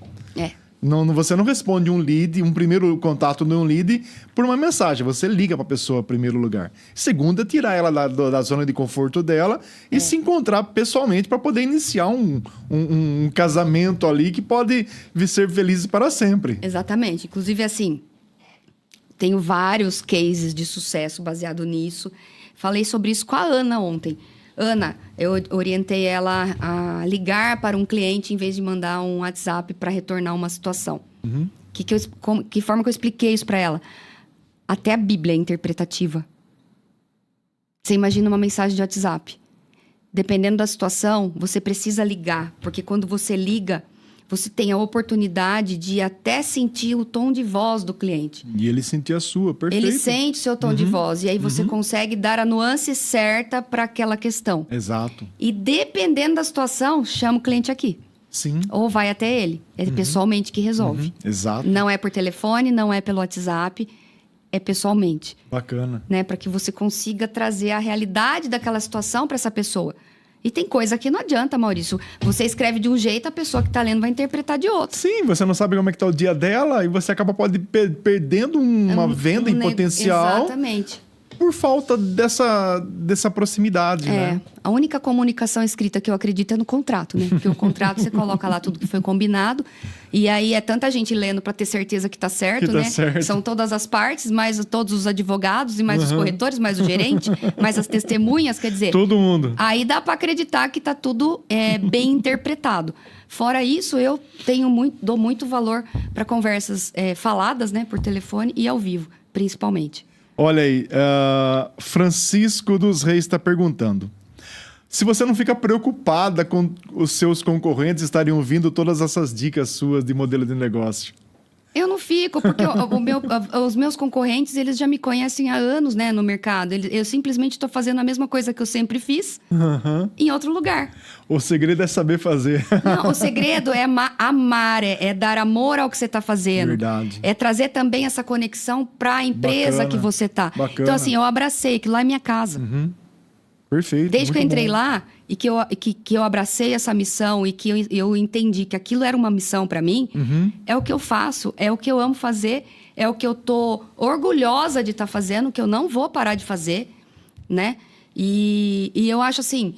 Você não responde um primeiro contato de um lead por uma mensagem. Você liga para a pessoa em primeiro lugar. Segundo, é tirar ela da zona de conforto dela e se encontrar pessoalmente para poder iniciar um casamento ali que pode ser feliz para sempre. Exatamente. Inclusive, assim, tenho vários cases de sucesso baseado nisso. Falei sobre isso com a Ana ontem. Ana, eu orientei ela a ligar para um cliente em vez de mandar um WhatsApp para retornar uma situação. Que forma que eu expliquei isso para ela? Até a Bíblia é interpretativa. Você imagina uma mensagem de WhatsApp. Dependendo da situação, você precisa ligar. Porque quando você liga, você tem a oportunidade de até sentir o tom de voz do cliente. E ele sentir a sua, perfeito. Ele sente seu tom de voz. E aí você consegue dar a nuance certa para aquela questão. Exato. E dependendo da situação, chama o cliente aqui. Sim. Ou vai até ele. É pessoalmente que resolve. Exato. Não é por telefone, não é pelo WhatsApp. É pessoalmente. Bacana. Né? Para que você consiga trazer a realidade daquela situação para essa pessoa. E tem coisa que não adianta, Maurício. Você escreve de um jeito, a pessoa que está lendo vai interpretar de outro. Sim, você não sabe como é que tá o dia dela e você acaba perdendo uma venda em potencial. Exatamente. Por falta dessa proximidade, né? A única comunicação escrita que eu acredito é no contrato, né? Porque o contrato você coloca lá tudo que foi combinado. E aí é tanta gente lendo para ter certeza que tá certo, Que tá né? certo. São todas as partes, mais todos os advogados, e mais os corretores, mais o gerente, mais as testemunhas, quer dizer... Todo mundo. Aí dá para acreditar que tá tudo bem interpretado. Fora isso, eu dou muito valor para conversas faladas, né? Por telefone e ao vivo, principalmente. Olha aí, Francisco dos Reis está perguntando. Se você não fica preocupada com os seus concorrentes estarem ouvindo todas essas dicas suas de modelo de negócio. Eu não fico, porque os meus concorrentes, eles já me conhecem há anos, né, no mercado. Eu simplesmente estou fazendo a mesma coisa que eu sempre fiz, em outro lugar. O segredo é saber fazer. Não, o segredo é amar, é dar amor ao que você está fazendo. Verdade. É trazer também essa conexão para a empresa Bacana. que você está. Bacana. Então, assim, eu abracei, que lá é minha casa. Perfeito. Desde que eu muito entrei bom. lá e que eu abracei essa missão e que eu entendi que aquilo era uma missão para mim, é o que eu faço, é o que eu amo fazer, é o que eu tô orgulhosa de estar fazendo, que eu não vou parar de fazer, né? E eu acho assim,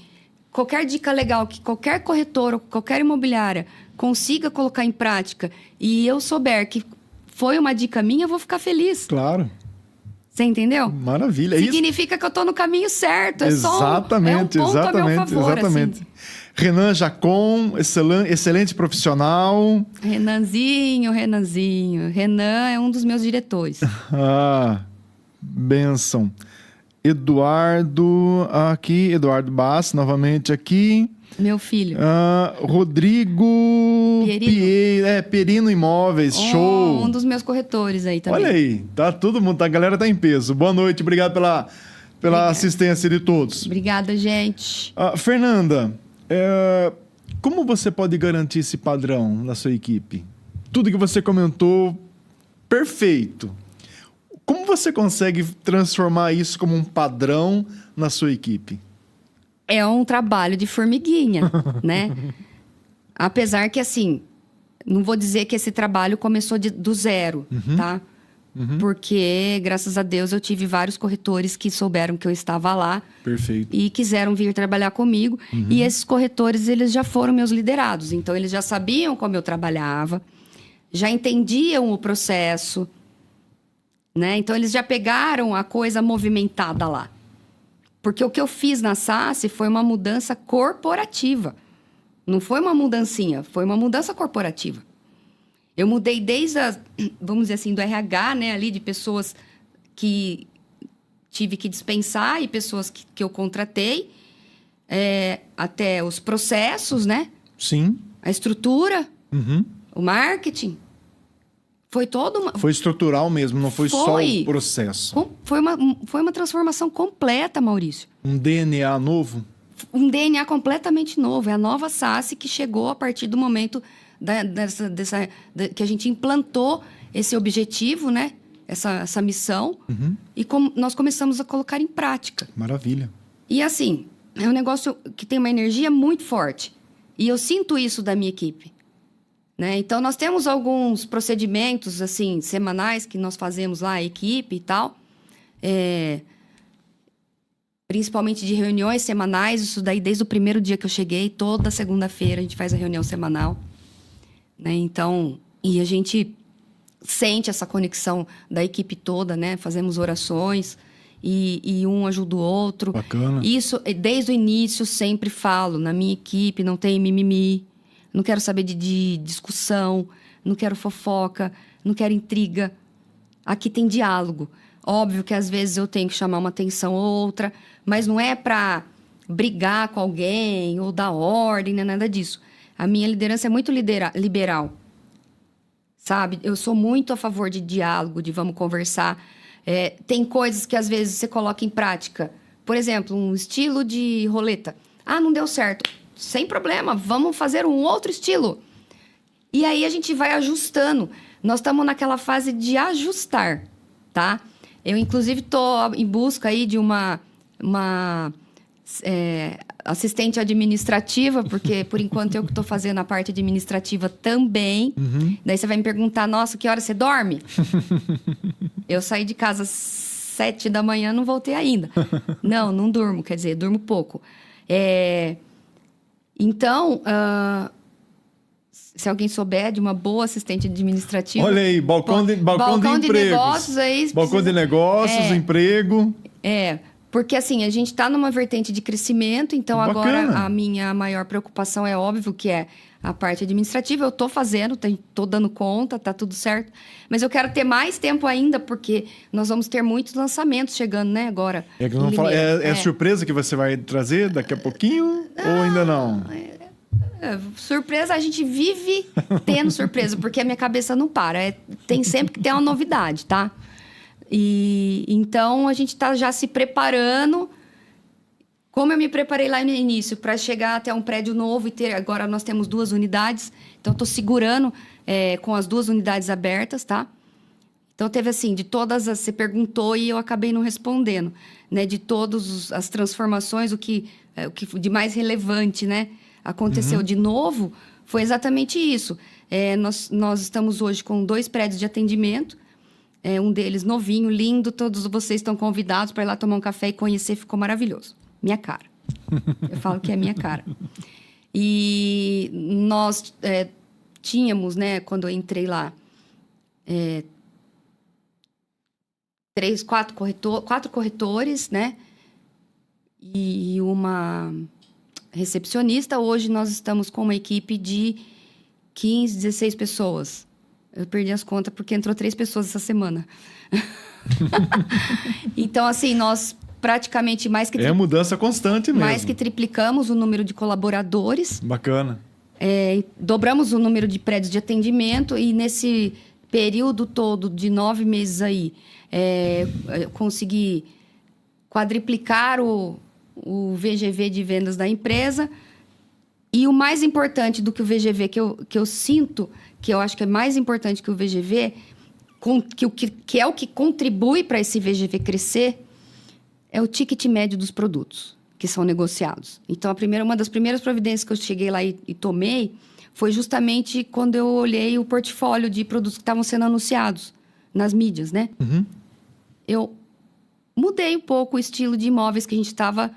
qualquer dica legal que qualquer corretor ou qualquer imobiliária consiga colocar em prática e eu souber que foi uma dica minha, eu vou ficar feliz. Claro. Você entendeu? Maravilha. Significa que eu tô no caminho certo. Exatamente, é um ponto a meu favor, exatamente. assim. Renan Jacom, excelente profissional. Renanzinho. Renan é um dos meus diretores. Benção. Eduardo Bass, novamente aqui. Meu filho. Rodrigo Perino Imóveis, show. Um dos meus corretores aí também. Olha aí, tá todo mundo, a galera tá em peso. Boa noite, obrigado pela assistência de todos. Obrigada, gente. Fernanda, como você pode garantir esse padrão na sua equipe? Tudo que você comentou, perfeito. Como você consegue transformar isso como um padrão na sua equipe? É um trabalho de formiguinha, né? Apesar que, assim, não vou dizer que esse trabalho começou do zero, tá? Porque, graças a Deus, eu tive vários corretores que souberam que eu estava lá. Perfeito. E quiseram vir trabalhar comigo. E esses corretores, eles já foram meus liderados. Então, eles já sabiam como eu trabalhava, já entendiam o processo, né? Então, eles já pegaram a coisa movimentada lá. Porque o que eu fiz na SASSI foi uma mudança corporativa. Não foi uma mudancinha, foi uma mudança corporativa. Eu mudei desde, vamos dizer assim, do RH, né? Ali de pessoas que tive que dispensar e pessoas que eu contratei. Até os processos, né? Sim. A estrutura, o marketing. Foi todo uma... Foi estrutural mesmo, não foi só o processo. Foi uma transformação completa, Maurício. Um DNA novo? Um DNA completamente novo. É a nova SASSI que chegou a partir do momento que a gente implantou esse objetivo, né? Essa missão. E nós começamos a colocar em prática. Maravilha. E assim, é um negócio que tem uma energia muito forte. E eu sinto isso da minha equipe. Né? Então, nós temos alguns procedimentos, assim, semanais que nós fazemos lá, a equipe e tal. Principalmente de reuniões semanais. Isso daí, desde o primeiro dia que eu cheguei, toda segunda-feira a gente faz a reunião semanal. Né? Então, e a gente sente essa conexão da equipe toda, né? Fazemos orações. e um ajuda o outro. Bacana. Isso, desde o início, sempre falo. Na minha equipe não tem mimimi. Não quero saber de discussão. Não quero fofoca. Não quero intriga. Aqui tem diálogo. Óbvio que às vezes eu tenho que chamar uma atenção ou outra. Mas não é para brigar com alguém ou dar ordem, não é nada disso. A minha liderança é muito liberal. Sabe? Eu sou muito a favor de diálogo, de vamos conversar. Tem coisas que às vezes você coloca em prática. Por exemplo, um estilo de roleta. Ah, não deu certo. Sem problema, vamos fazer um outro estilo. E aí a gente vai ajustando. Nós estamos naquela fase de ajustar, tá? Eu, inclusive, estou em busca aí de uma assistente administrativa, porque, por enquanto, eu que estou fazendo a parte administrativa também. Uhum. Daí você vai me perguntar, nossa, que hora você dorme? Eu saí de casa às 7 da manhã, não voltei ainda. Não durmo, quer dizer, durmo pouco. Então, se alguém souber de uma boa assistente administrativa... Olha aí, balcão de negócios aí... Balcão de negócios, emprego... Porque, assim, a gente está numa vertente de crescimento, então Bacana. Agora a minha maior preocupação é óbvio que é a parte administrativa. Eu estou fazendo, estou dando conta, tá tudo certo. Mas eu quero ter mais tempo ainda, porque nós vamos ter muitos lançamentos chegando, né, agora. É surpresa que você vai trazer daqui a pouquinho ou ainda não? Surpresa, a gente vive tendo surpresa, porque a minha cabeça não para. Tem sempre que ter uma novidade, tá? E então a gente está já se preparando. Como eu me preparei lá no início para chegar até um prédio novo e ter. Agora nós temos 2 unidades, então estou segurando com as 2 unidades abertas, tá? Então teve assim, de todas as. Você perguntou e eu acabei não respondendo, né? De todas as transformações, o que de mais relevante, né? Aconteceu de novo, foi exatamente isso. Nós estamos hoje com 2 prédios de atendimento. Um deles novinho, lindo, todos vocês estão convidados para ir lá tomar um café e conhecer, ficou maravilhoso. Minha cara. Eu falo que é minha cara. E nós tínhamos, né, quando eu entrei lá, 4 corretores, né, e uma recepcionista. Hoje nós estamos com uma equipe de 15, 16 pessoas. Eu perdi as contas porque entrou 3 pessoas essa semana. Então, assim, nós praticamente mais que... mudança constante mesmo. Mais que triplicamos o número de colaboradores. Bacana. Dobramos o número de prédios de atendimento e nesse período todo de 9 meses aí, consegui quadriplicar o VGV de vendas da empresa. E o mais importante do que o VGV, que eu sinto, que eu acho que é mais importante que o VGV, que é o que contribui para esse VGV crescer, é o ticket médio dos produtos que são negociados. Então, uma das primeiras providências que eu cheguei lá e tomei foi justamente quando eu olhei o portfólio de produtos que estavam sendo anunciados nas mídias, né? Uhum. Eu mudei um pouco o estilo de imóveis que a gente estava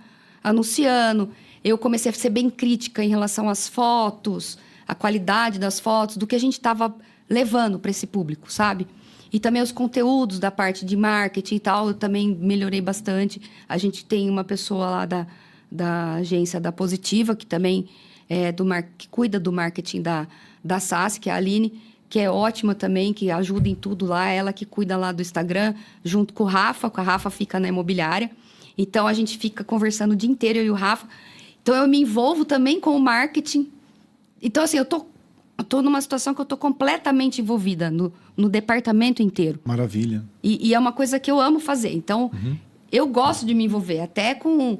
anunciando. Eu comecei a ser bem crítica em relação às fotos, a qualidade das fotos, do que a gente estava levando para esse público, sabe? E também os conteúdos da parte de marketing e tal, eu também melhorei bastante. A gente tem uma pessoa lá da agência da Positiva, que também que cuida do marketing da SAS, que é a Aline, que é ótima também, que ajuda em tudo lá. Ela que cuida lá do Instagram, junto com o Rafa. A Rafa fica na imobiliária. Então, a gente fica conversando o dia inteiro, eu e o Rafa. Então, eu me envolvo também com o marketing. Então, assim, eu tô numa situação que eu tô completamente envolvida no departamento inteiro. Maravilha. E é uma coisa que eu amo fazer. Então, eu gosto de me envolver. Até com...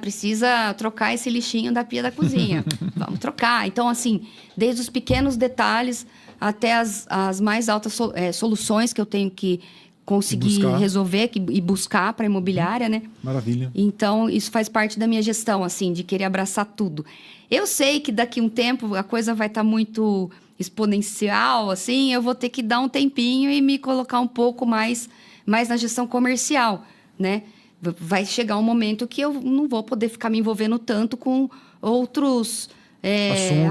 precisa trocar esse lixinho da pia da cozinha. Vamos trocar. Então, assim, desde os pequenos detalhes até as mais altas soluções que eu tenho que conseguir resolver e buscar para a imobiliária, né? Maravilha. Então, isso faz parte da minha gestão, assim, de querer abraçar tudo. Eu sei que daqui a um tempo a coisa vai estar muito exponencial, assim, eu vou ter que dar um tempinho e me colocar um pouco mais na gestão comercial, né? Vai chegar um momento que eu não vou poder ficar me envolvendo tanto com outros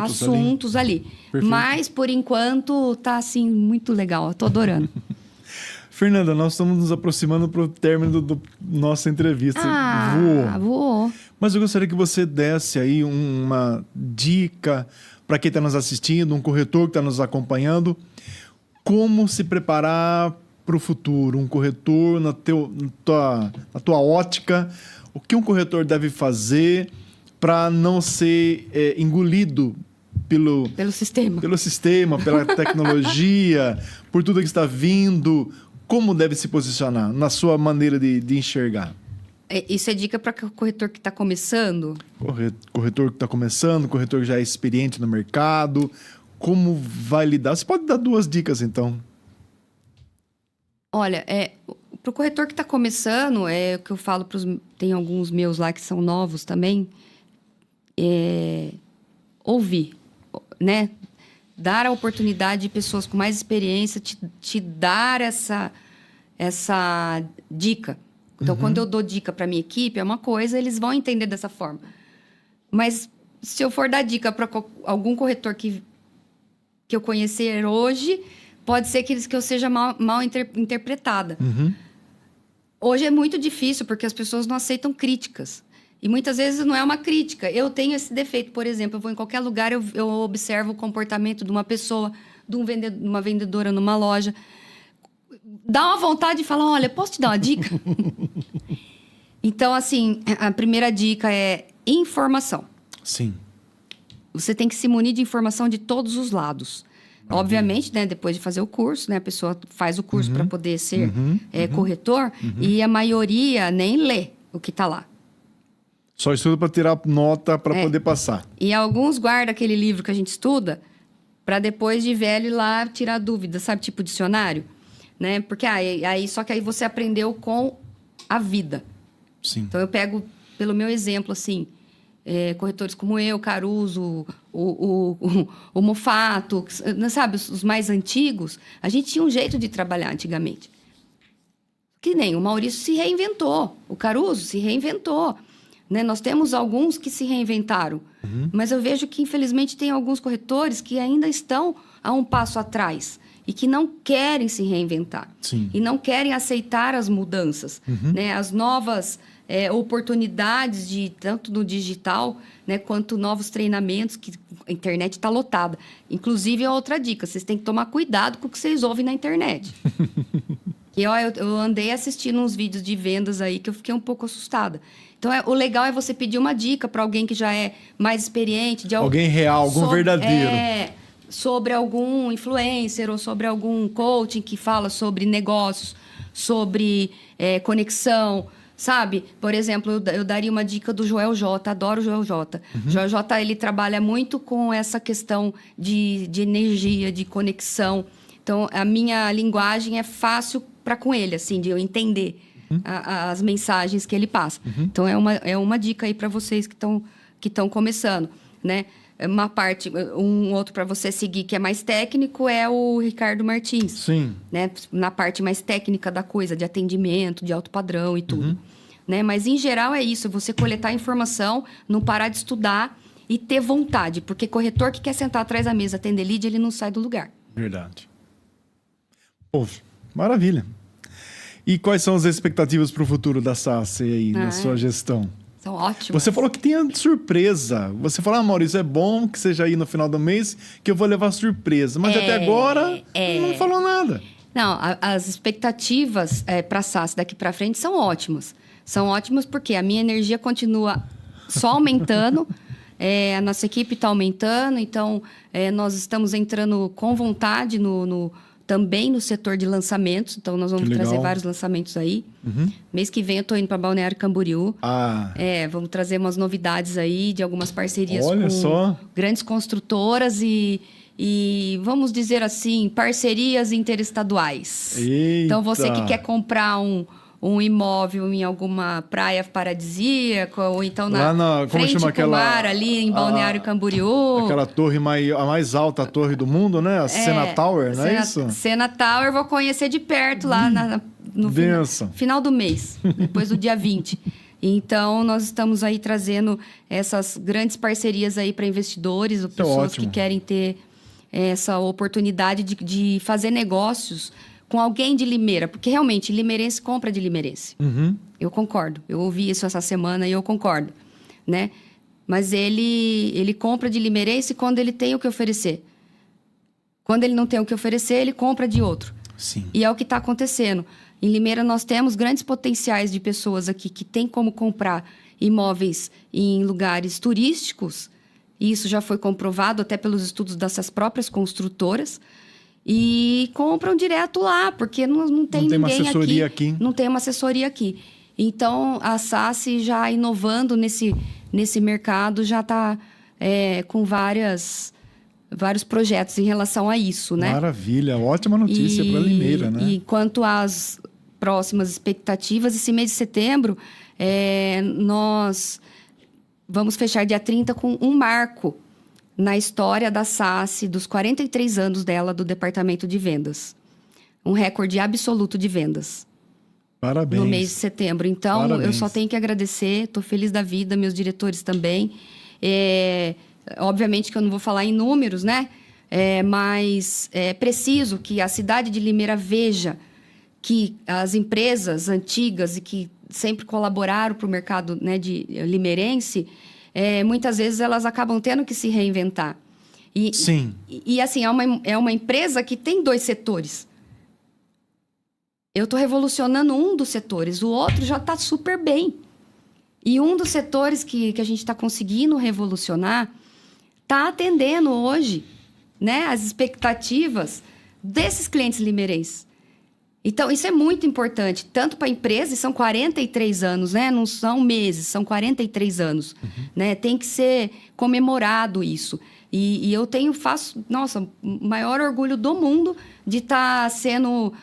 assuntos ali. Mas, por enquanto, tá, assim, muito legal. Eu tô adorando. Fernanda, nós estamos nos aproximando para o término da nossa entrevista. Voou. Mas eu gostaria que você desse aí uma dica para quem está nos assistindo, um corretor que está nos acompanhando, como se preparar para o futuro, um corretor na tua ótica, o que um corretor deve fazer para não ser engolido pelo sistema, pela tecnologia, por tudo que está vindo. Como deve se posicionar na sua maneira de enxergar? Isso é dica para o corretor que está começando? Corretor que está começando, corretor que já é experiente no mercado. Como vai lidar? Você pode dar 2 dicas, então. Olha, para o corretor que está começando, é o que eu falo tem alguns meus lá que são novos também, ouvir, né? Dar a oportunidade de pessoas com mais experiência te dar essa dica. Então, quando eu dou dica para minha equipe, é uma coisa, eles vão entender dessa forma. Mas se eu for dar dica para algum corretor que eu conhecer hoje, pode ser que eu seja mal interpretada. Hoje é muito difícil, porque as pessoas não aceitam críticas. E muitas vezes não é uma crítica. Eu tenho esse defeito, por exemplo, eu vou em qualquer lugar, eu observo o comportamento de uma pessoa, de uma vendedora numa loja. Dá uma vontade de falar, olha, posso te dar uma dica? Então, assim, a primeira dica é informação. Sim. Você tem que se munir de informação de todos os lados. Obviamente, né, depois de fazer o curso, né, a pessoa faz o curso para poder ser corretor, e a maioria nem lê o que está lá. Só estuda para tirar nota para poder passar. E alguns guardam aquele livro que a gente estuda para depois de velho ir lá tirar dúvida, sabe? Tipo dicionário, né? Porque só que aí você aprendeu com a vida. Sim. Então eu pego pelo meu exemplo, assim, corretores como eu, Caruso, o Mofato, sabe? Os mais antigos, a gente tinha um jeito de trabalhar antigamente. Que nem o Maurício se reinventou, o Caruso se reinventou. Né? Nós temos alguns que se reinventaram, mas eu vejo que, infelizmente, tem alguns corretores que ainda estão a um passo atrás e que não querem se reinventar. Sim. E não querem aceitar as mudanças, né? As novas oportunidades, tanto no digital, né, quanto novos treinamentos, que a internet está lotada. Inclusive, é outra dica, vocês têm que tomar cuidado com o que vocês ouvem na internet. Eu andei assistindo uns vídeos de vendas aí que eu fiquei um pouco assustada. Então, o legal é você pedir uma dica para alguém que já é mais experiente. Alguém real, algum verdadeiro. Sobre algum influencer ou sobre algum coaching que fala sobre negócios, sobre conexão, sabe? Por exemplo, eu daria uma dica do Joel J. Adoro o Joel J. Joel J, ele trabalha muito com essa questão de energia, de conexão. Então, a minha linguagem é fácil para com ele, assim, de eu entender as mensagens que ele passa. Então, é uma dica aí para vocês que estão começando, né? Um outro para você seguir que é mais técnico é o Ricardo Martins. Sim. Né? Na parte mais técnica da coisa, de atendimento, de alto padrão e tudo. Né? Mas, em geral, é isso. Você coletar informação, não parar de estudar e ter vontade. Porque corretor que quer sentar atrás da mesa, atender lead, ele não sai do lugar. Verdade. Pô, maravilha. E quais são as expectativas para o futuro da SASSI aí, na sua gestão? São ótimas. Você falou que tinha surpresa. Você falou, Maurício, é bom que seja aí no final do mês que eu vou levar surpresa. Mas até agora não falou nada. Não, as expectativas para a SASSI daqui para frente são ótimas. São ótimas porque a minha energia continua só aumentando. A nossa equipe está aumentando. Então, nós estamos entrando com vontade também no setor de lançamentos. Então, nós vamos trazer vários lançamentos aí. Mês que vem eu estou indo para Balneário Camboriú. Vamos trazer umas novidades aí de algumas parcerias com grandes construtoras e, vamos dizer assim, parcerias interestaduais. Eita. Então, você que quer comprar um imóvel em alguma praia paradisíaca, ou então frente pro mar, ali em Balneário Camboriú. Aquela torre a mais alta torre do mundo, né? A Sena Tower, não é isso? Sena Tower, vou conhecer de perto lá no final do mês, depois do dia 20. Então, nós estamos aí trazendo essas grandes parcerias aí para investidores, pessoas que querem ter essa oportunidade de fazer negócios com alguém de Limeira, porque realmente limeirense compra de limeirense. Eu concordo. Eu ouvi isso essa semana e eu concordo, né? Mas ele compra de limeirense quando ele tem o que oferecer. Quando ele não tem o que oferecer, ele compra de outro. Sim. E é o que está acontecendo. Em Limeira, nós temos grandes potenciais de pessoas aqui que têm como comprar imóveis em lugares turísticos. E isso já foi comprovado até pelos estudos dessas próprias construtoras. E compram direto lá, porque não tem ninguém uma assessoria aqui. Não tem uma assessoria aqui. Então, a SASSI já inovando nesse mercado, já está com vários projetos em relação a isso, né? Maravilha, ótima notícia para Limeira, né? E quanto às próximas expectativas, esse mês de setembro, nós vamos fechar dia 30 com um marco na história da SASSI, dos 43 anos dela, do departamento de vendas. Um recorde absoluto de vendas. Parabéns. No mês de setembro. Então, Parabéns. Eu só tenho que agradecer, estou feliz da vida, meus diretores também. Obviamente que eu não vou falar em números, né? Mas é preciso que a cidade de Limeira veja que as empresas antigas e que sempre colaboraram para o mercado, né, de limeirense, muitas vezes elas acabam tendo que se reinventar. Sim. E assim, é uma empresa que tem 2 setores. Eu estou revolucionando um dos setores, o outro já está super bem. E um dos setores que a gente está conseguindo revolucionar está atendendo hoje, né, as expectativas desses clientes limeirenses. Então, isso é muito importante, tanto para a empresa, e são 43 anos, né? Não são meses, são 43 anos. Né? Tem que ser comemorado isso. E eu faço, nossa, o maior orgulho do mundo de estar sendo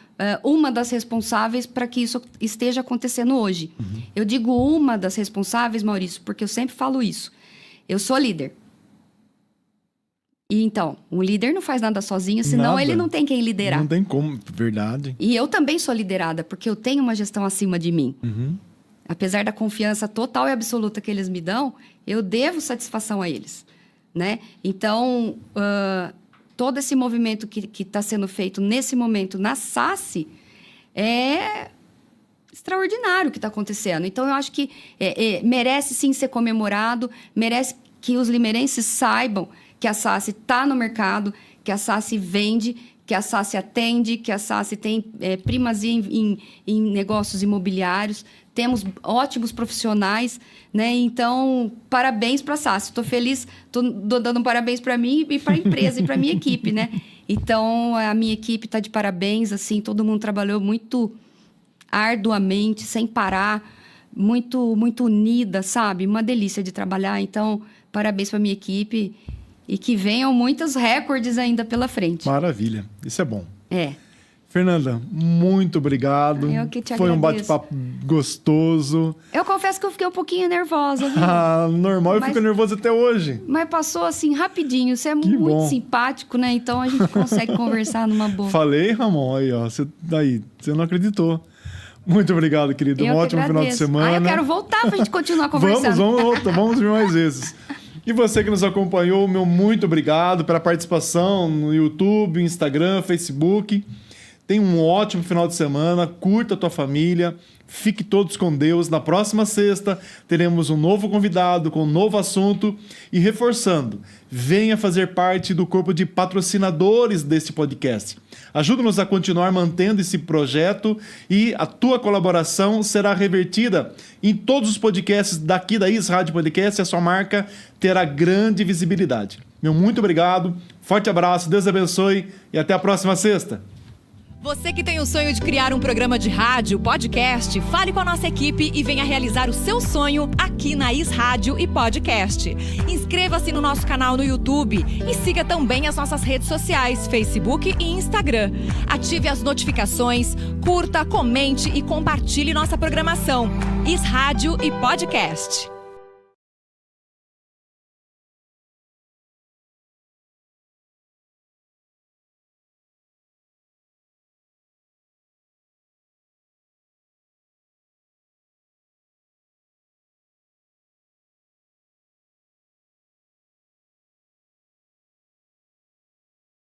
uma das responsáveis para que isso esteja acontecendo hoje. Eu digo uma das responsáveis, Maurício, porque eu sempre falo isso. Eu sou líder. E então, um líder não faz nada sozinho, senão Nada. ele não tem quem liderar. Não tem como, verdade. E eu também sou liderada, porque eu tenho uma gestão acima de mim. Apesar da confiança total e absoluta que eles me dão, eu devo satisfação a eles, né? Então, todo esse movimento que está sendo feito nesse momento na SASSI é extraordinário o que está acontecendo. Então, eu acho que merece sim ser comemorado, merece que os limeirenses saibam que a SASSI está no mercado, que a SASSI vende, que a SASSI atende, que a SASSI tem primazia em negócios imobiliários. Temos ótimos profissionais, né? Então, parabéns para a SASSI. Estou feliz, estou dando parabéns para mim e para a empresa e para a minha equipe, né? Então, a minha equipe está de parabéns, assim, todo mundo trabalhou muito arduamente, sem parar, muito, muito unida, sabe? Uma delícia de trabalhar. Então, parabéns para a minha equipe. E que venham muitos recordes ainda pela frente. Maravilha, isso é bom. É. Fernanda, muito obrigado. Eu que te Foi um agradeço. bate-papo gostoso. Eu confesso que eu fiquei um pouquinho nervosa, viu? Normal, eu fico nervoso até hoje. Mas passou assim rapidinho. Você é Que muito bom. simpático, né? Então a gente consegue conversar numa boa. Falei, Ramon, aí, ó. Você não acreditou. Muito obrigado, querido. Eu Um que ótimo final de agradeço. semana. Eu quero voltar pra gente continuar conversando. Vamos ver mais vezes. E você que nos acompanhou, meu muito obrigado pela participação no YouTube, Instagram, Facebook. Tenha um ótimo final de semana, curta a tua família, fique todos com Deus. Na próxima sexta teremos um novo convidado com um novo assunto e reforçando, venha fazer parte do corpo de patrocinadores deste podcast. Ajuda-nos a continuar mantendo esse projeto e a tua colaboração será revertida em todos os podcasts daqui da Is Rádio Podcast e a sua marca terá grande visibilidade. Meu muito obrigado, forte abraço, Deus abençoe e até a próxima sexta. Você que tem o sonho de criar um programa de rádio, podcast, fale com a nossa equipe e venha realizar o seu sonho aqui na Is Rádio e Podcast. Inscreva-se no nosso canal no YouTube e siga também as nossas redes sociais, Facebook e Instagram. Ative as notificações, curta, comente e compartilhe nossa programação. Is Rádio e Podcast.